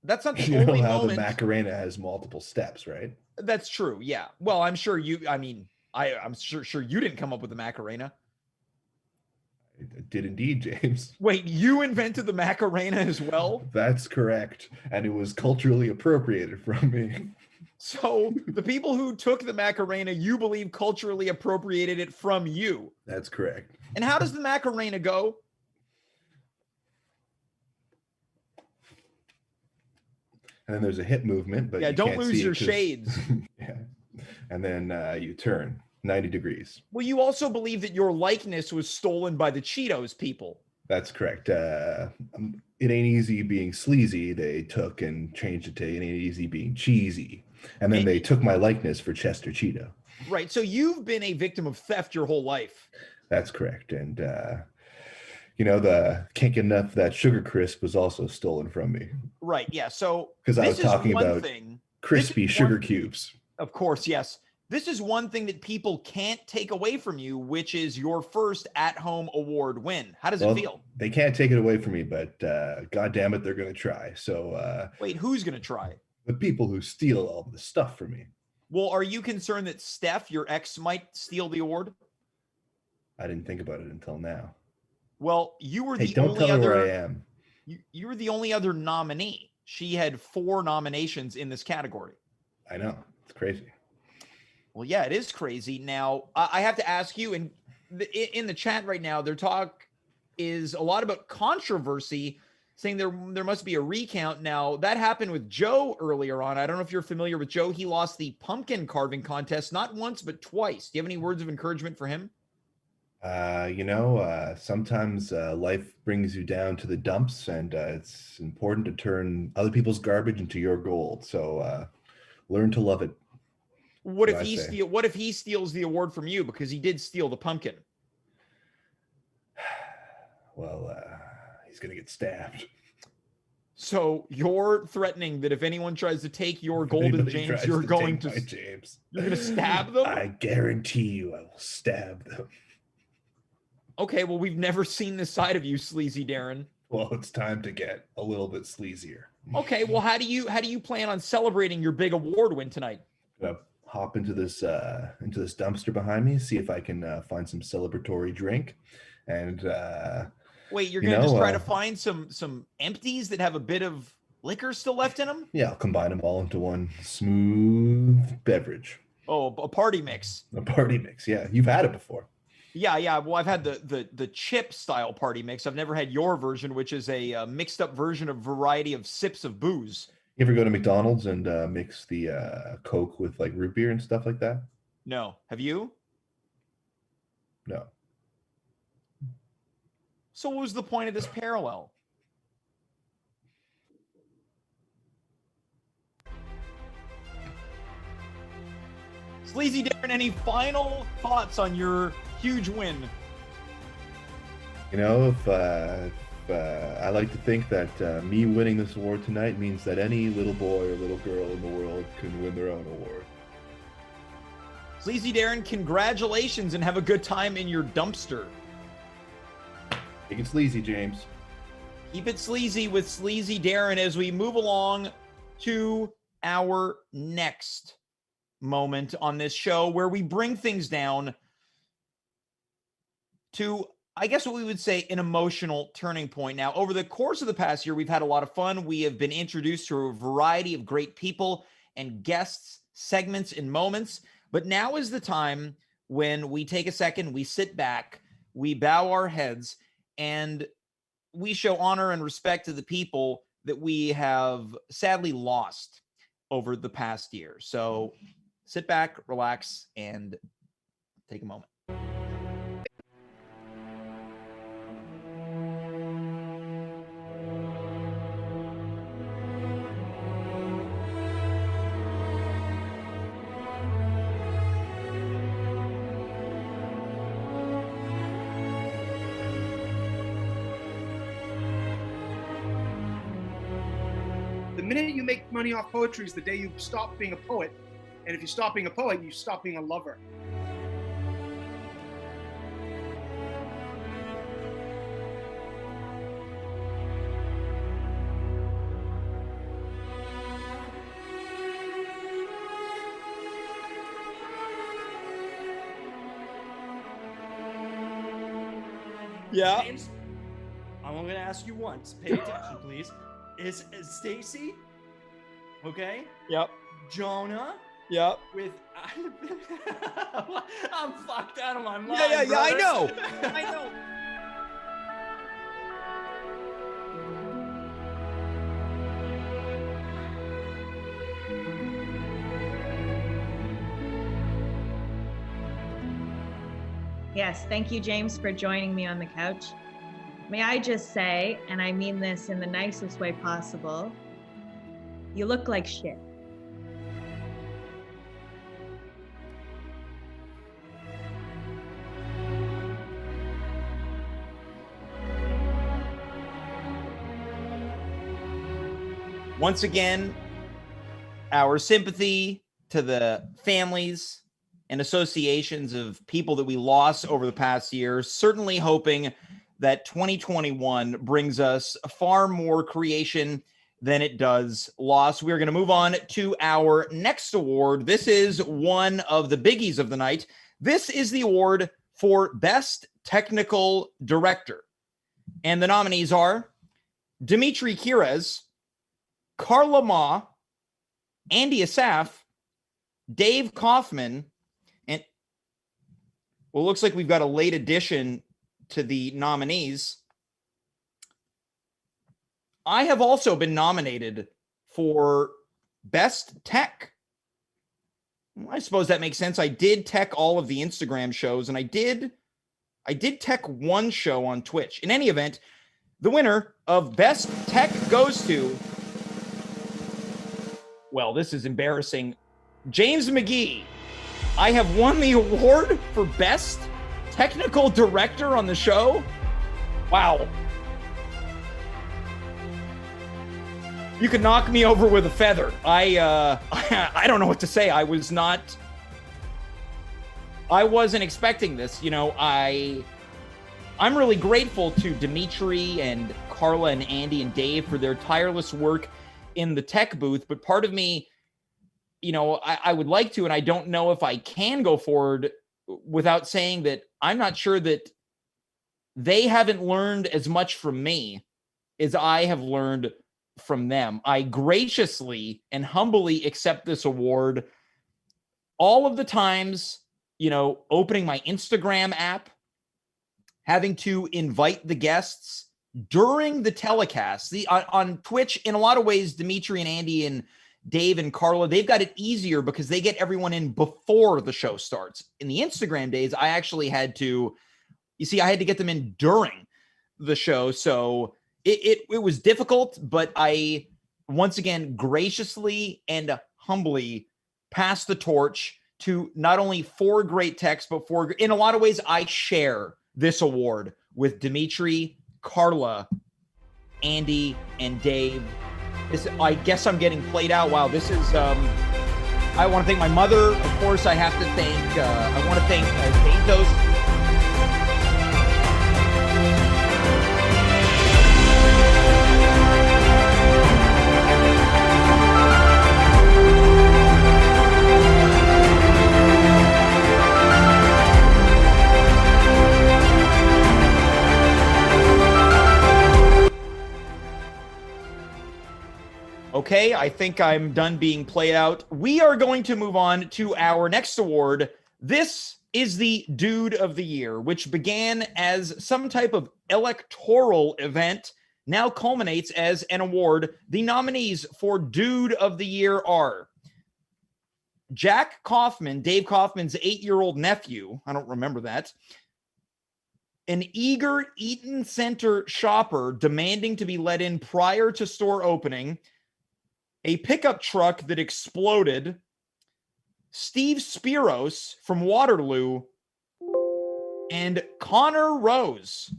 Speaker 1: that's not the
Speaker 4: you
Speaker 1: only
Speaker 4: know how
Speaker 1: moment.
Speaker 4: The Macarena has multiple steps, right?
Speaker 1: That's true. Yeah. Well, I'm sure you. I mean, I'm sure you didn't come up with the Macarena.
Speaker 4: I did indeed, James.
Speaker 1: Wait, you invented the Macarena as well?
Speaker 4: That's correct, and it was culturally appropriated from me.
Speaker 1: So the people who took the Macarena, you believe culturally appropriated it from you.
Speaker 4: That's correct.
Speaker 1: And how does the Macarena go?
Speaker 4: And then there's a hip movement, but
Speaker 1: yeah, don't lose your shades.
Speaker 4: Yeah, and then you turn 90 degrees.
Speaker 1: Well, you also believe that your likeness was stolen by the Cheetos people.
Speaker 4: That's correct. It Ain't Easy being sleazy, they took and changed it to It Ain't Easy being cheesy. And then they took my likeness for Chester Cheetah.
Speaker 1: Right. So you've been a victim of theft your whole life.
Speaker 4: That's correct. And, the Can't Get Enough That Sugar Crisp was also stolen from me.
Speaker 1: Right. Yeah. So
Speaker 4: because I was talking about crispy sugar cubes.
Speaker 1: Of course, yes. This is one thing that people can't take away from you, which is your first at-home award win. How does it feel?
Speaker 4: They can't take it away from me, but God damn it, they're going to try. So
Speaker 1: wait, who's going to try?
Speaker 4: The people who steal all the stuff from me.
Speaker 1: Well, are you concerned that Steph, your ex, might steal the award?
Speaker 4: I didn't think about it until now.
Speaker 1: Well, you were
Speaker 4: the only other. Where I am.
Speaker 1: You were the only other nominee. She had 4 nominations in this category.
Speaker 4: I know. It's crazy.
Speaker 1: Well, yeah, it is crazy. Now, I have to ask you, and in the chat right now, their talk is a lot about controversy, saying there must be a recount. Now, that happened with Joe earlier on. I don't know if you're familiar with Joe. He lost the pumpkin carving contest, not once, but twice. Do you have any words of encouragement for him?
Speaker 4: Sometimes life brings you down to the dumps, and it's important to turn other people's garbage into your gold. So learn to love it.
Speaker 1: What if he steals the award from you because he did steal the pumpkin?
Speaker 4: Well, he's gonna get stabbed.
Speaker 1: So you're threatening that if anyone tries to take your golden James, you're going to stab them?
Speaker 4: I guarantee you, I will stab them.
Speaker 1: Okay, well, we've never seen this side of you, Sleazy Darren.
Speaker 4: Well, it's time to get a little bit sleazier.
Speaker 1: Okay, well, how do you plan on celebrating your big award win tonight?
Speaker 4: Hop into this dumpster behind me, see if I can find some celebratory drink, and
Speaker 1: wait, you're gonna just try to find some empties that have a bit of liquor still left in them?
Speaker 4: Yeah, I'll combine them all into one smooth beverage.
Speaker 1: Oh, a party mix.
Speaker 4: A party mix, yeah. You've had it before.
Speaker 1: Yeah. Well, I've had the chip style party mix. I've never had your version, which is a mixed up version of variety of sips of booze.
Speaker 4: You ever go to McDonald's and mix the Coke with like root beer and stuff like that?
Speaker 1: No. Have you?
Speaker 4: No.
Speaker 1: So what was the point of this parallel? Sleazy Darren, any final thoughts on your huge win?
Speaker 4: If I like to think that me winning this award tonight means that any little boy or little girl in the world can win their own award.
Speaker 1: Sleazy Darren, congratulations and have a good time in your dumpster.
Speaker 4: Take it sleazy, James.
Speaker 1: Keep it sleazy with Sleazy Darren as we move along to our next moment on this show where we bring things down to, I guess what we would say, an emotional turning point. Now, over the course of the past year, we've had a lot of fun. We have been introduced to a variety of great people and guests, segments, and moments. But now is the time when we take a second, we sit back, we bow our heads, and we show honor and respect to the people that we have sadly lost over the past year. So sit back, relax, and take a moment.
Speaker 9: The minute you make money off poetry is the day you stop being a poet. And if you stop being a poet, you stop being a lover.
Speaker 1: Yeah.
Speaker 2: James, I'm only gonna ask you once. Pay attention, please. Is Stacy? Okay.
Speaker 1: Yep.
Speaker 2: Jonah.
Speaker 1: Yep.
Speaker 2: With I'm fucked out of my mind.
Speaker 1: Yeah.
Speaker 2: Brother.
Speaker 1: I know. I know.
Speaker 10: Yes, thank you, James, for joining me on the couch. May I just say, and I mean this in the nicest way possible, you look like shit.
Speaker 1: Once again, our sympathy to the families and associations of people that we lost over the past year, certainly hoping that 2021 brings us far more creation than it does loss. We're going to move on to our next award. This is one of the biggies of the night. This is the award for Best Technical Director. And the nominees are Dimitri Kyres, Carla Ma, Andy Asaf, Dave Kaufman, and well, it looks like we've got a late addition to the nominees. I have also been nominated for Best Tech. I suppose that makes sense. I did tech all of the Instagram shows, and I did tech one show on Twitch. In any event, the winner of Best Tech goes to, well, this is embarrassing, James McGee. I have won the award for Best Technical Director on the show. Wow. You could knock me over with a feather. I don't know what to say. I wasn't expecting this. You know, I'm really grateful to Dimitri and Carla and Andy and Dave for their tireless work in the tech booth, but part of me, you know, I would like to, and I don't know if I can go forward without saying that I'm not sure that they haven't learned as much from me as I have learned from them. I graciously and humbly accept this award. All of the times, you know, opening my Instagram app, having to invite the guests during the telecast. On Twitch, in a lot of ways, Dimitri and Andy and Dave and Carla, they've got it easier because they get everyone in before the show starts. In the Instagram days, I actually had to, I had to get them in during the show. So it was difficult, but I, once again, graciously and humbly passed the torch to not only 4 great techs, but in a lot of ways, I share this award with Dimitri, Carla, Andy, and Dave. I guess I'm getting played out. Wow, this is, I want to thank my mother. Of course, I have to thank, I want to thank Bezos. Okay, I think I'm done being played out. We are going to move on to our next award. This is the Dude of the Year, which began as some type of electoral event, now culminates as an award. The nominees for Dude of the Year are Jack Kaufman, Dave Kaufman's 8-year-old nephew. I don't remember that. An eager Eaton Center shopper demanding to be let in prior to store opening. A pickup truck that exploded, Steve Spiros from Waterloo, and Connor Rose.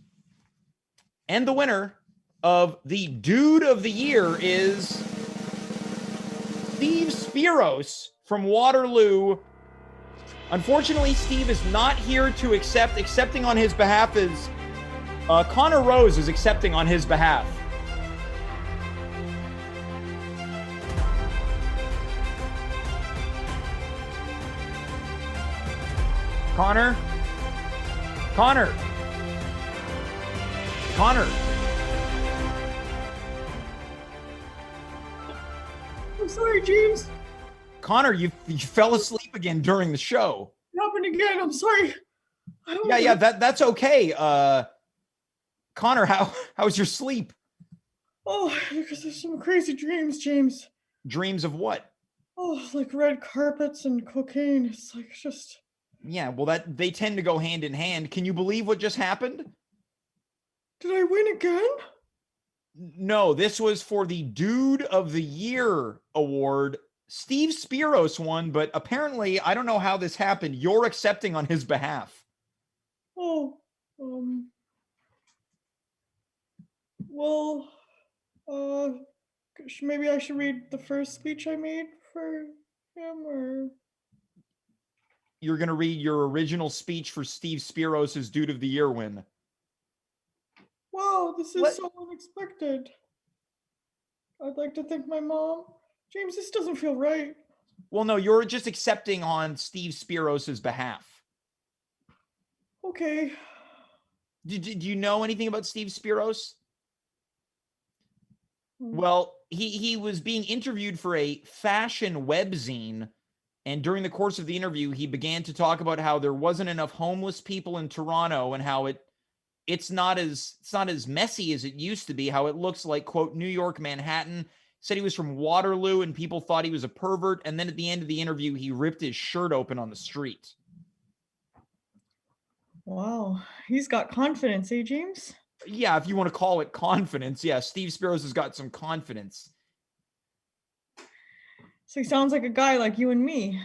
Speaker 1: And the winner of the Dude of the Year is Steve Spiros from Waterloo. Unfortunately, Steve is not here to accept. Accepting on his behalf is Connor Rose is accepting on his behalf. Connor.
Speaker 3: I'm sorry, James.
Speaker 1: Connor, you fell asleep again during the show.
Speaker 3: It happened again. I'm sorry.
Speaker 1: Yeah, that's okay. Connor, how was your sleep?
Speaker 3: Oh, because there's some crazy dreams, James.
Speaker 1: Dreams of what?
Speaker 3: Oh, like red carpets and cocaine. It's like just...
Speaker 1: Yeah, well, they tend to go hand in hand. Can you believe what just happened?
Speaker 3: Did I win again?
Speaker 1: No, this was for the Dude of the Year award. Steve Spiros won, but apparently, I don't know how this happened. You're accepting on his behalf.
Speaker 3: Oh, well, maybe I should read the first speech I made for him, or...
Speaker 1: You're going to read your original speech for Steve Spiros' Dude of the Year win.
Speaker 3: Wow, this is
Speaker 1: What?
Speaker 3: so unexpected. I'd like to thank my mom. James, this doesn't feel right.
Speaker 1: Well, no, you're just accepting on Steve Spiros' behalf.
Speaker 3: Okay.
Speaker 1: Do you know anything about Steve Spiros? Well, he was being interviewed for a fashion webzine, and during the course of the interview, he began to talk about how there wasn't enough homeless people in Toronto and how it's not as messy as it used to be, how it looks like, quote, New York, Manhattan. Said he was from Waterloo and people thought he was a pervert, and then at the end of the interview, he ripped his shirt open on the street.
Speaker 3: Wow, he's got confidence, eh, James?
Speaker 1: Yeah, if you want to call it confidence. Yeah, Steve Spiros has got some confidence.
Speaker 3: So he sounds like a guy like you and me.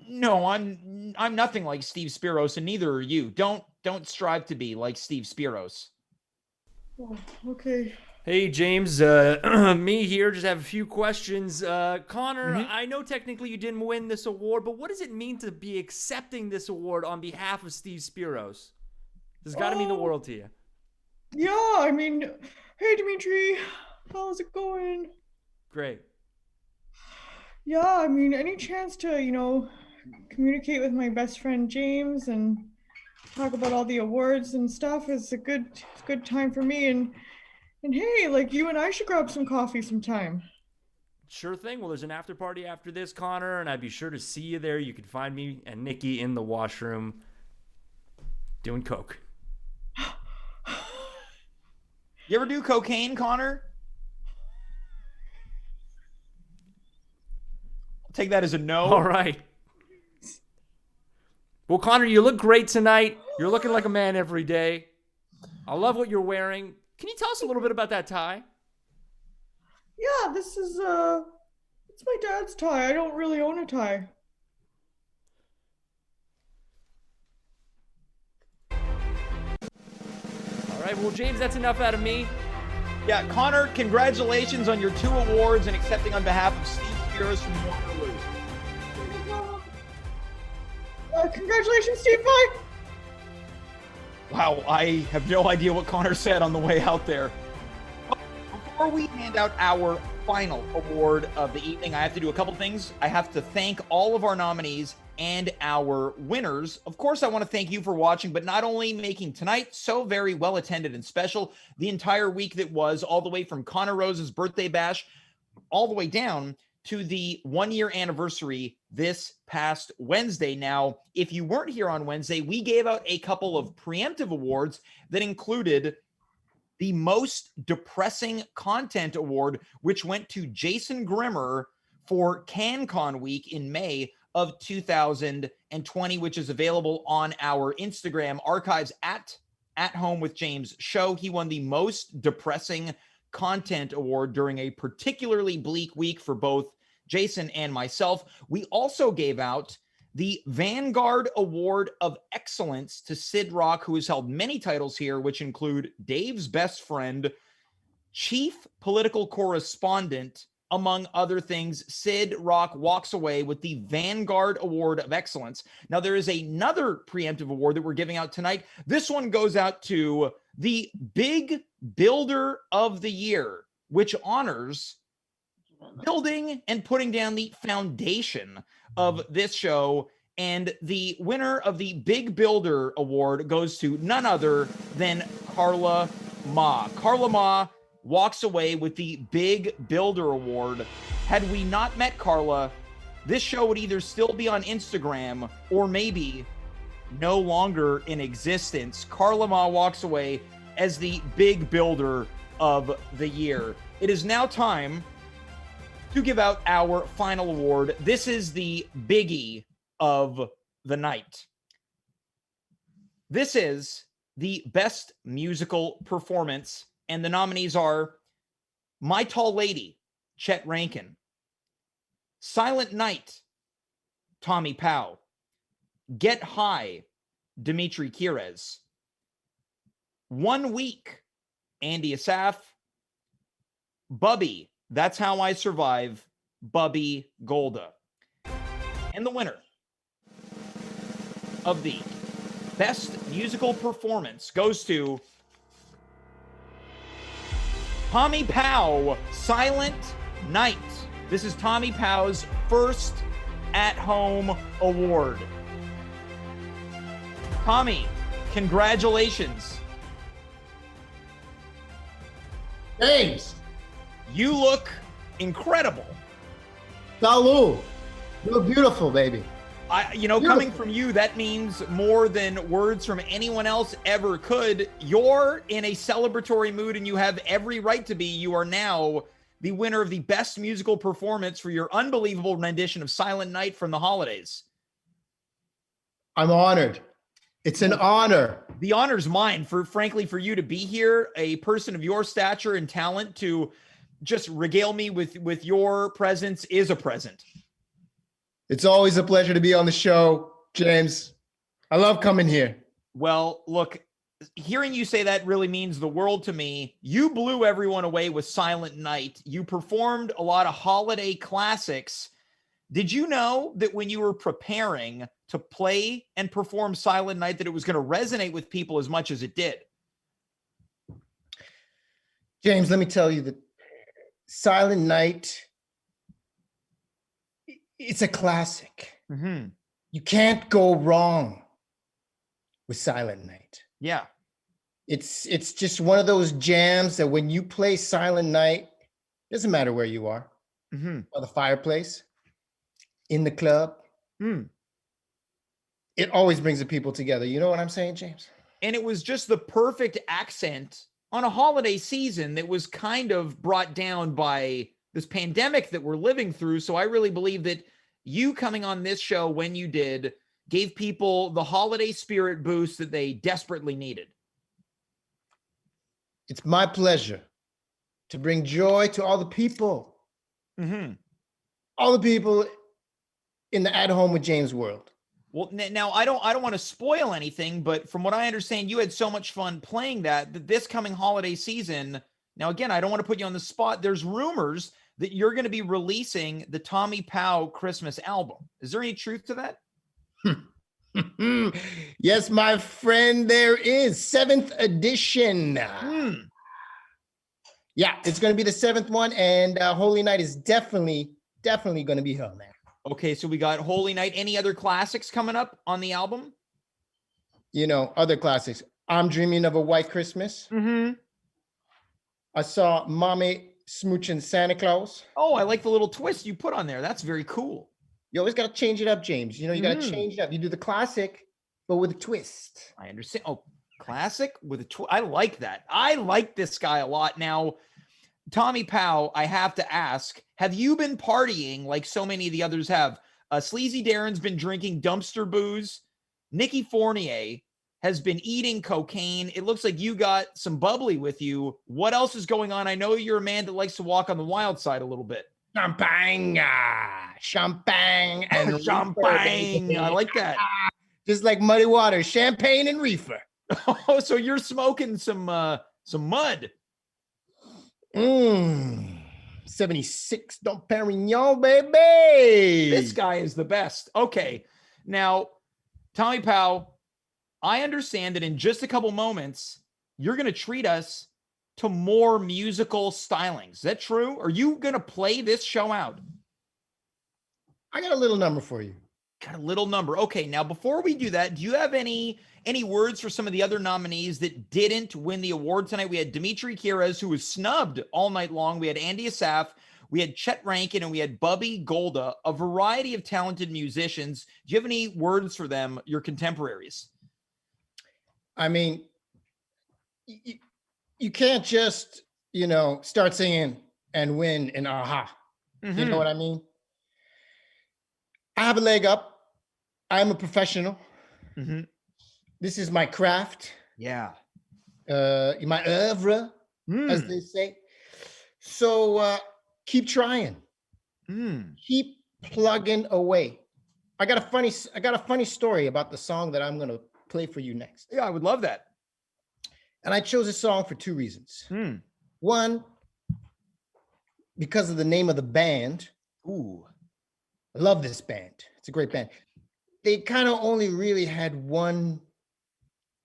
Speaker 1: No, I'm nothing like Steve Spiros, and neither are you. Don't strive to be like Steve Spiros.
Speaker 3: Oh, okay.
Speaker 2: Hey, James, me here, just have a few questions. Connor,
Speaker 1: Mm-hmm.
Speaker 2: I know technically you didn't win this award, but what does it mean to be accepting this award on behalf of Steve Spiros? This has got to mean the world to you.
Speaker 3: Yeah, I mean, hey, Dimitri, how's it going?
Speaker 2: Great.
Speaker 3: Yeah, I mean, any chance to, communicate with my best friend James and talk about all the awards and stuff is a good time for me. And hey, like, you and I should grab some coffee sometime.
Speaker 2: Sure thing. Well, there's an after party after this, Connor, and I'd be sure to see you there. You can find me and Nikki in the washroom doing coke.
Speaker 1: You ever do cocaine, Connor? I'll take that as a no.
Speaker 2: All right. Well, Connor, you look great tonight. You're looking like a man every day. I love what you're wearing. Can you tell us a little bit about that tie?
Speaker 3: Yeah, this is it's my dad's tie. I don't really own a tie.
Speaker 2: All right, well, James, that's enough out of me.
Speaker 1: Yeah, Connor, congratulations on your 2 awards and accepting on behalf of Steve Spiros from Waterloo.
Speaker 3: Congratulations, Steve. Bye.
Speaker 1: Wow, I have no idea what Connor said on the way out there. Before we hand out our final award of the evening, I have to do a couple things. I have to thank all of our nominees and our winners. Of course, I want to thank you for watching, but not only making tonight so very well attended and special, the entire week that was, all the way from Connor Rose's birthday bash, all the way down to the 1-year anniversary this past Wednesday. Now, if you weren't here on Wednesday, we gave out a couple of preemptive awards that included the Most Depressing Content Award, which went to Jason Grimmer for CanCon Week in May of 2020, which is available on our Instagram archives at Home with James show. He won the Most Depressing Content Award during a particularly bleak week for both Jason and myself. We also gave out the Vanguard Award of Excellence to Sid Rock, who has held many titles here, which include Dave's Best Friend, Chief Political Correspondent, among other things. Sid Rock walks away with the Vanguard Award of Excellence. Now, there is another preemptive award that we're giving out tonight. This one goes out to the Big Builder of the Year, which honors building and putting down the foundation of this show. And the winner of the Big Builder Award goes to none other than Carla Ma. Carla Ma walks away with the Big Builder Award. Had we not met Carla, this show would either still be on Instagram or maybe no longer in existence. Carla Ma walks away as the Big Builder of the Year. It is now time to give out our final award. This is the biggie of the night. This is the best musical performance. And the nominees are My Tall Lady, Chet Rankin, Silent Night, Tommy Powell, Get High, Dimitri Kyres, 1 Week, Andy Asaf, Bubby, That's How I Survive, Bubby Golda. And the winner of the best musical performance goes to Tommy Powell, Silent Night. This is Tommy Powell's first at-home award. Tommy, congratulations.
Speaker 11: Thanks.
Speaker 1: You look incredible.
Speaker 11: Salud. You look beautiful, baby.
Speaker 1: Coming from you, that means more than words from anyone else ever could. You're in a celebratory mood and you have every right to be. You are now the winner of the best musical performance for your unbelievable rendition of Silent Night from the holidays.
Speaker 11: I'm honored. It's an honor.
Speaker 1: The honor's mine for you to be here, a person of your stature and talent, to just regale me with your presence is a present.
Speaker 11: It's always a pleasure to be on the show, James. I love coming here.
Speaker 1: Well, look, hearing you say that really means the world to me. You blew everyone away with Silent Night. You performed a lot of holiday classics. Did you know that when you were preparing to play and perform Silent Night that it was going to resonate with people as much as it did?
Speaker 11: James, let me tell you that Silent Night, it's a classic.
Speaker 1: Mm-hmm.
Speaker 11: You can't go wrong with Silent Night.
Speaker 1: Yeah.
Speaker 11: It's just one of those jams that when you play Silent Night, doesn't matter where you are,
Speaker 1: mm-hmm.
Speaker 11: by the fireplace, in the club, it always brings the people together. You know what I'm saying, James?
Speaker 1: And it was just the perfect accent on a holiday season that was kind of brought down by this pandemic that we're living through. So I really believe that you coming on this show when you did gave people the holiday spirit boost that they desperately needed.
Speaker 11: It's my pleasure to bring joy to all the people.
Speaker 1: Mm-hmm.
Speaker 11: All the people in the At Home with James world.
Speaker 1: Well, now I don't want to spoil anything, but from what I understand, you had so much fun playing that this coming holiday season. Now, again, I don't want to put you on the spot. There's rumors that you're going to be releasing the Tommy Powell Christmas album. Is there any truth to that?
Speaker 11: Yes, my friend, there is. 7th edition. Yeah, it's going to be the 7th one, and Holy Night is definitely going to be on there.
Speaker 1: Okay, so we got Holy Night. Any other classics coming up on the album?
Speaker 11: You know, other classics. I'm Dreaming of a White Christmas.
Speaker 1: Mm-hmm.
Speaker 11: I saw Mommy Smooching Santa Claus.
Speaker 1: Oh, I like the little twist you put on there. That's very cool.
Speaker 11: You always got to change it up, James. You know, you got to change it up. You do the classic, but with a twist.
Speaker 1: I understand. Oh, classic with a twist. I like that. I like this guy a lot. Now, Tommy Powell, I have to ask, have you been partying like so many of the others have? Sleazy Darren's been drinking dumpster booze. Nicky Fournier has been eating cocaine. It looks like you got some bubbly with you. What else is going on? I know you're a man that likes to walk on the wild side a little bit.
Speaker 11: Champagne, champagne, and
Speaker 1: champagne.
Speaker 11: Reefer.
Speaker 1: I like that.
Speaker 11: Just like Muddy Waters, champagne and reefer.
Speaker 1: Oh, so you're smoking some mud.
Speaker 11: 76 Dom Perignon, baby.
Speaker 1: This guy is the best. Okay. Now, Tommy Powell, I understand that in just a couple moments, you're going to treat us to more musical stylings. Is that true? Are you going to play this show out?
Speaker 11: I got a little number for you.
Speaker 1: Got a little number. Okay. Now, before we do that, do you have any words for some of the other nominees that didn't win the award tonight? We had Dimitri Kyres, who was snubbed all night long. We had Andy Asaf. We had Chet Rankin, and we had Bubby Golda, a variety of talented musicians. Do you have any words for them, your contemporaries?
Speaker 11: I mean, you can't just, start singing and win an aha. Mm-hmm. You know what I mean? I have a leg up. I'm a professional.
Speaker 1: Mm-hmm.
Speaker 11: This is my craft.
Speaker 1: Yeah.
Speaker 11: In my oeuvre, as they say. So keep trying. Keep plugging away. I got a funny story about the song that I'm gonna play for you next.
Speaker 1: Yeah, I would love that.
Speaker 11: And I chose this song for two reasons. One, because of the name of the band.
Speaker 1: Ooh.
Speaker 11: I love this band. It's a great band. They kind of only really had one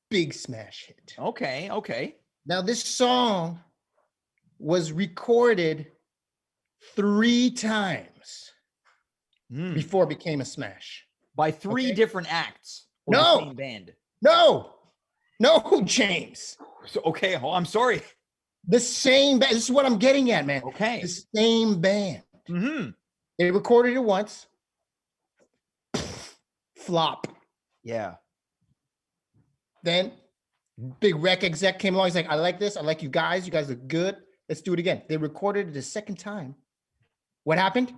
Speaker 11: big smash hit.
Speaker 1: Okay, okay.
Speaker 11: Now, this song was recorded 3 times before it became a smash.
Speaker 1: By 3 different acts. Or
Speaker 11: No.
Speaker 1: the same band.
Speaker 11: No, James.
Speaker 1: So, okay, I'm sorry.
Speaker 11: The same band. This is what I'm getting at, man.
Speaker 1: Okay.
Speaker 11: The same band. They recorded it once. Flop.
Speaker 1: Yeah.
Speaker 11: Then big rec exec came along. He's like, I like this. I like you guys. You guys look good. Let's do it again. They recorded it a second time. What happened?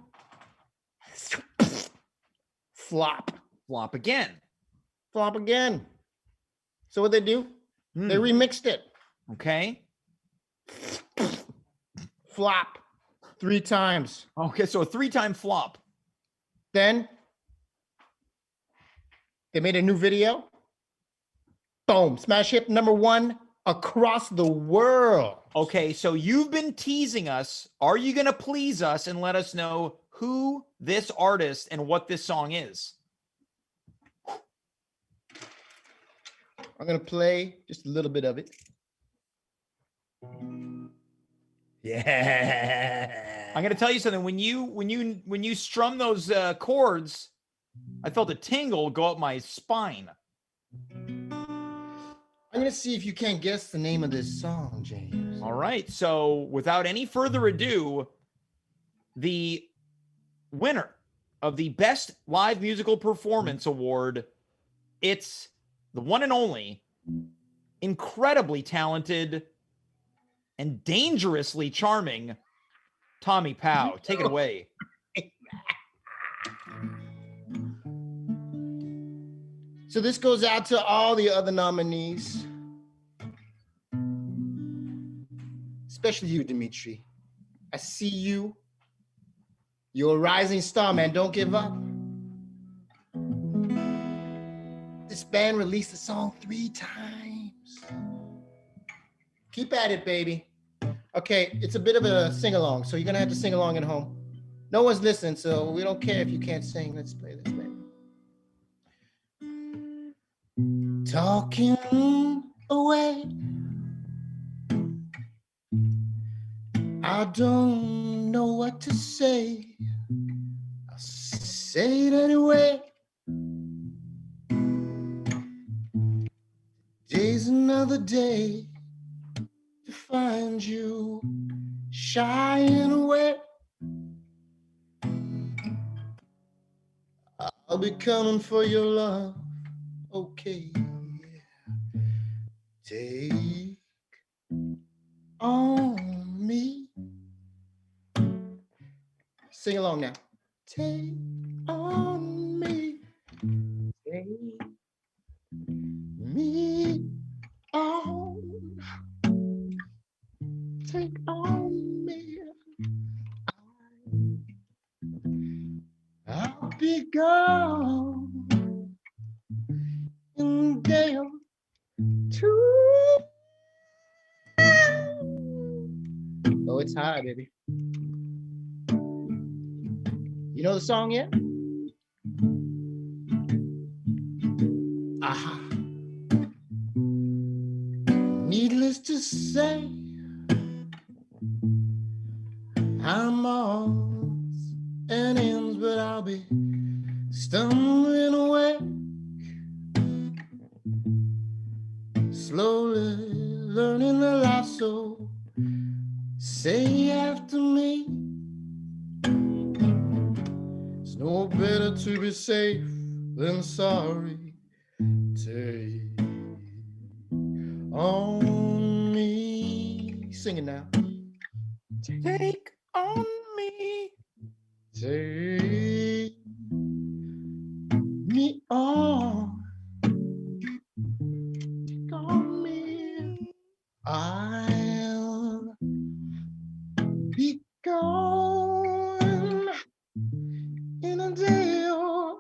Speaker 11: Flop.
Speaker 1: Flop again.
Speaker 11: Flop again. So what they do? They remixed it.
Speaker 1: Okay.
Speaker 11: Flop 3 times.
Speaker 1: Okay, so a 3-time flop.
Speaker 11: Then they made a new video. Boom. Smash hit #1 across the world.
Speaker 1: Okay, so you've been teasing us. Are you going to please us and let us know who this artist and what this song is?
Speaker 11: I'm going to play just a little bit of it. Yeah.
Speaker 1: I'm going to tell you something. When you strum those chords, I felt a tingle go up my spine.
Speaker 11: I'm going to see if you can't guess the name of this song, James.
Speaker 1: All right. So without any further ado, the winner of the Best Live Musical Performance Award, it's the one and only, incredibly talented and dangerously charming Tommy Pow. Take it away.
Speaker 11: So this goes out to all the other nominees, especially you, Dimitri. I see you. You're a rising star, man. Don't give up. This band released the song 3 times. Keep at it, baby. Okay, it's a bit of a sing-along, so you're gonna have to sing along at home. No one's listening, so we don't care if you can't sing. Let's play this, baby. Talking away. I don't know what to say. I'll say it anyway. Today's another day to find you shying away. I'll be coming for your love. Okay. Take on me. Sing along now. Take on me. Take me on. Take on me. I'll be gone in a day or two. Oh, it's high, baby. You know the song yet? Aha. Needless to say, I'm odds and ends, but I'll be stumbling away. Slowly learning the lasso. Say after me. It's no better to be safe than sorry. Take on me. Sing it now.
Speaker 1: Take on me.
Speaker 11: Take me on. Take on me. gone in a day or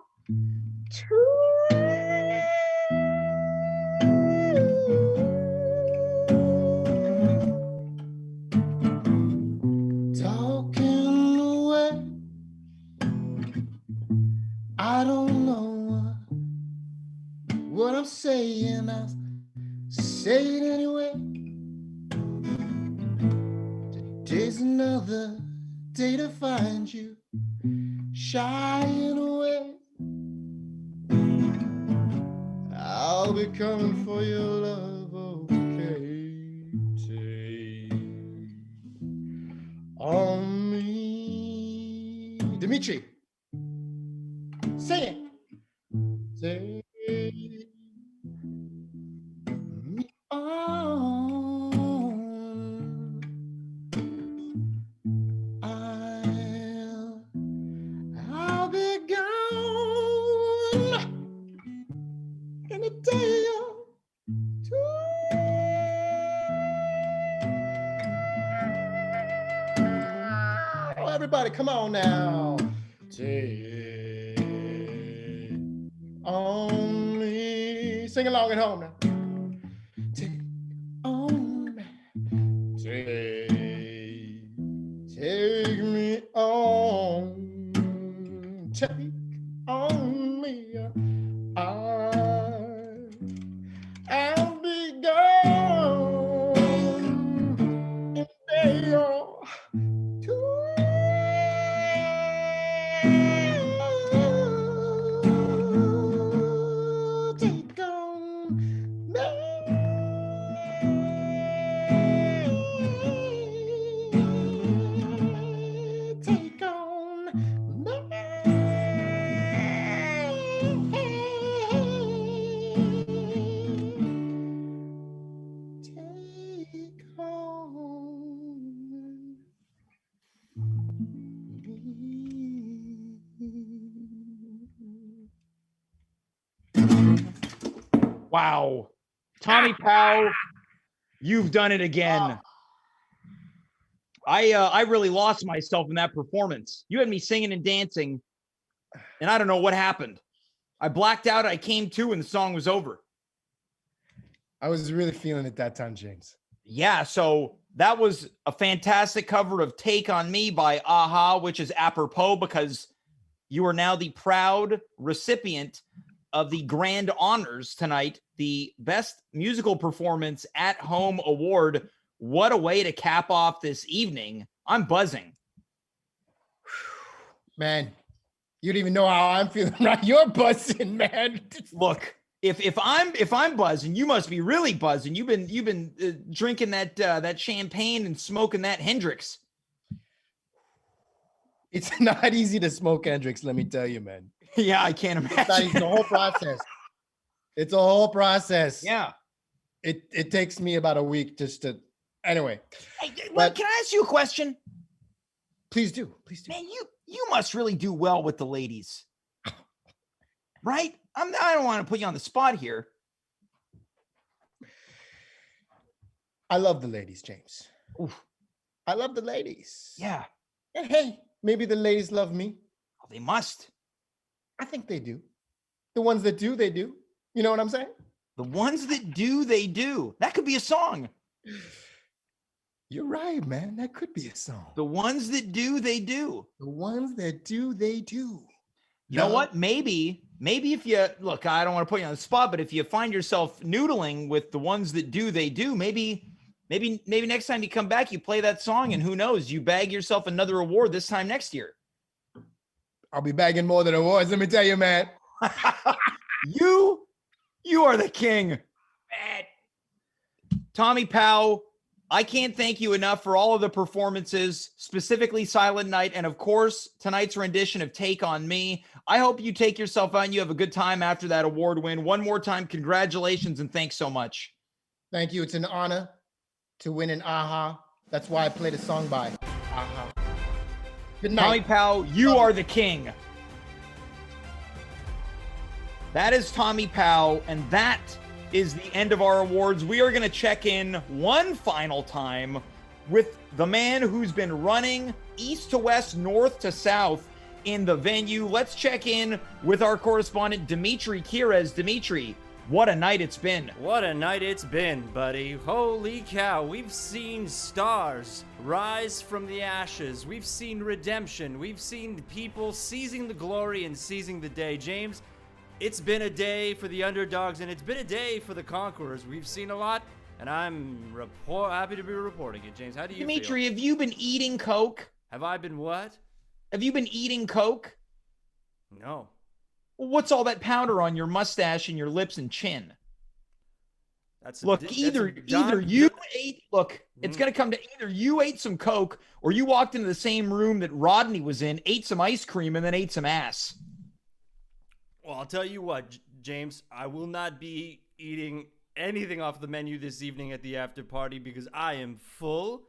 Speaker 11: two. Talking away, I don't know what I'm saying. I'll say it anyway. Today's another day to find you shying away. I'll be coming for your love, okay? Take on me. Dimitri, sing it. Take me on. I'll be gone in a day or two. Oh, everybody, come on now. Take on me. Sing along at home now. Take on me. Take me on. Take on me. I'll be gone in a day or two. Take on me. Take on me. Take
Speaker 1: Wow. Tommy Powell, you've done it again. I really lost myself in that performance. You had me singing and dancing, and I don't know what happened. I blacked out, I came to, and the song was over.
Speaker 11: I was really feeling it that time, James.
Speaker 1: Yeah, so that was a fantastic cover of Take on Me by Aha, which is apropos because you are now the proud recipient of the grand honors tonight, the Best Musical Performance at Home Award. What a way to cap off this evening. I'm buzzing.
Speaker 11: Man, you don't even know how I'm feeling right. You're buzzing, man.
Speaker 1: Look, if I'm buzzing, you must be really buzzing. You've been drinking that champagne and smoking that Hendrix.
Speaker 11: It's not easy to smoke Hendrix, let me tell you, man.
Speaker 1: Yeah, I can't imagine.
Speaker 11: It's the whole process. It's a whole process.
Speaker 1: Yeah.
Speaker 11: It takes me about a week just to. Anyway.
Speaker 1: Hey, well, can I ask you a question?
Speaker 11: Please do. Please do.
Speaker 1: Man, you must really do well with the ladies, right? I don't want to put you on the spot here.
Speaker 11: I love the ladies, James.
Speaker 1: Oof.
Speaker 11: I love the ladies.
Speaker 1: Yeah.
Speaker 11: And hey, maybe the ladies love me.
Speaker 1: Oh, they must.
Speaker 11: I think they do. The ones that do, they do. You know what I'm saying?
Speaker 1: The ones that do, they do. That could be a song.
Speaker 11: You're right, man. That could be a song.
Speaker 1: The ones that do, they do.
Speaker 11: The ones that do, they do.
Speaker 1: You know what? Maybe if you look, I don't want to put you on the spot, but if you find yourself noodling with the ones that do, they do, maybe next time you come back, you play that song, and who knows, you bag yourself another award this time next year.
Speaker 11: I'll be bagging more than awards. Let me tell you, man.
Speaker 1: You are the king. Man. Tommy Powell, I can't thank you enough for all of the performances, specifically Silent Night, and of course, tonight's rendition of Take on Me. I hope you take yourself out and you have a good time after that award win. One more time, congratulations and thanks so much.
Speaker 11: Thank you. It's an honor to win an Aha. That's why I played a song by Aha. Good night.
Speaker 1: Tommy Powell, you are the king. That is Tommy Powell, and that is the end of our awards. We are going to check in one final time with the man who's been running east to west, north to south in the venue. Let's check in with our correspondent, Dimitri Kyres. Dimitri, what a night it's been.
Speaker 2: What a night it's been, buddy. Holy cow. We've seen stars rise from the ashes. We've seen redemption. We've seen people seizing the glory and seizing the day. James, it's been a day for the underdogs, and it's been a day for the conquerors. We've seen a lot, and I'm happy to be reporting it. James, how do you
Speaker 1: Dimitri,
Speaker 2: feel?
Speaker 1: have you been eating Coke?
Speaker 2: Have I been what?
Speaker 1: Have you been eating Coke?
Speaker 2: No.
Speaker 1: What's all that powder on your mustache and your lips and chin?
Speaker 2: That's
Speaker 1: Look, either you ate. Look, it's gonna come to either you ate some Coke or you walked into the same room that Rodney was in, ate some ice cream, and then ate some ass.
Speaker 2: Well, I'll tell you what, James. I will not be eating anything off the menu this evening at the after party because I am full,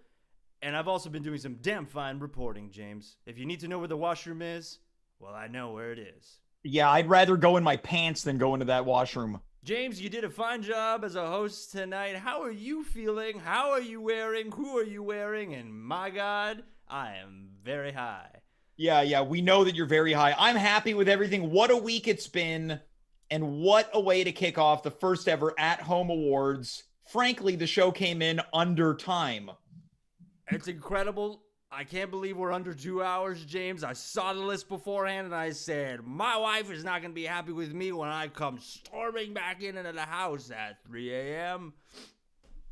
Speaker 2: and I've also been doing some damn fine reporting, James. If you need to know where the washroom is, well, I know where it is.
Speaker 1: Yeah, I'd rather go in my pants than go into that washroom.
Speaker 2: James, you did a fine job as a host tonight. How are you feeling? How are you wearing? Who are you wearing? And my God, I am very high.
Speaker 1: Yeah, we know that you're very high. I'm happy with everything. What a week it's been, and what a way to kick off the first ever at-home awards. Frankly, the show came in under time.
Speaker 2: It's incredible. I can't believe we're under 2 hours, James. I saw the list beforehand and I said, my wife is not going to be happy with me when I come storming back into the house at 3 a.m.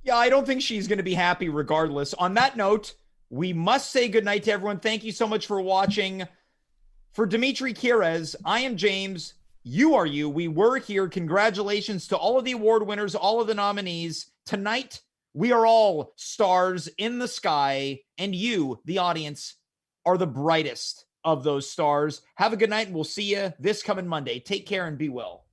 Speaker 1: Yeah, I don't think she's going to be happy regardless. On that note, we must say goodnight to everyone. Thank you so much for watching. For Dimitri Kyres, I am James. You are you. We were here. Congratulations to all of the award winners, all of the nominees. Tonight, we are all stars in the sky, and you, the audience, are the brightest of those stars. Have a good night, and we'll see you this coming Monday. Take care and be well.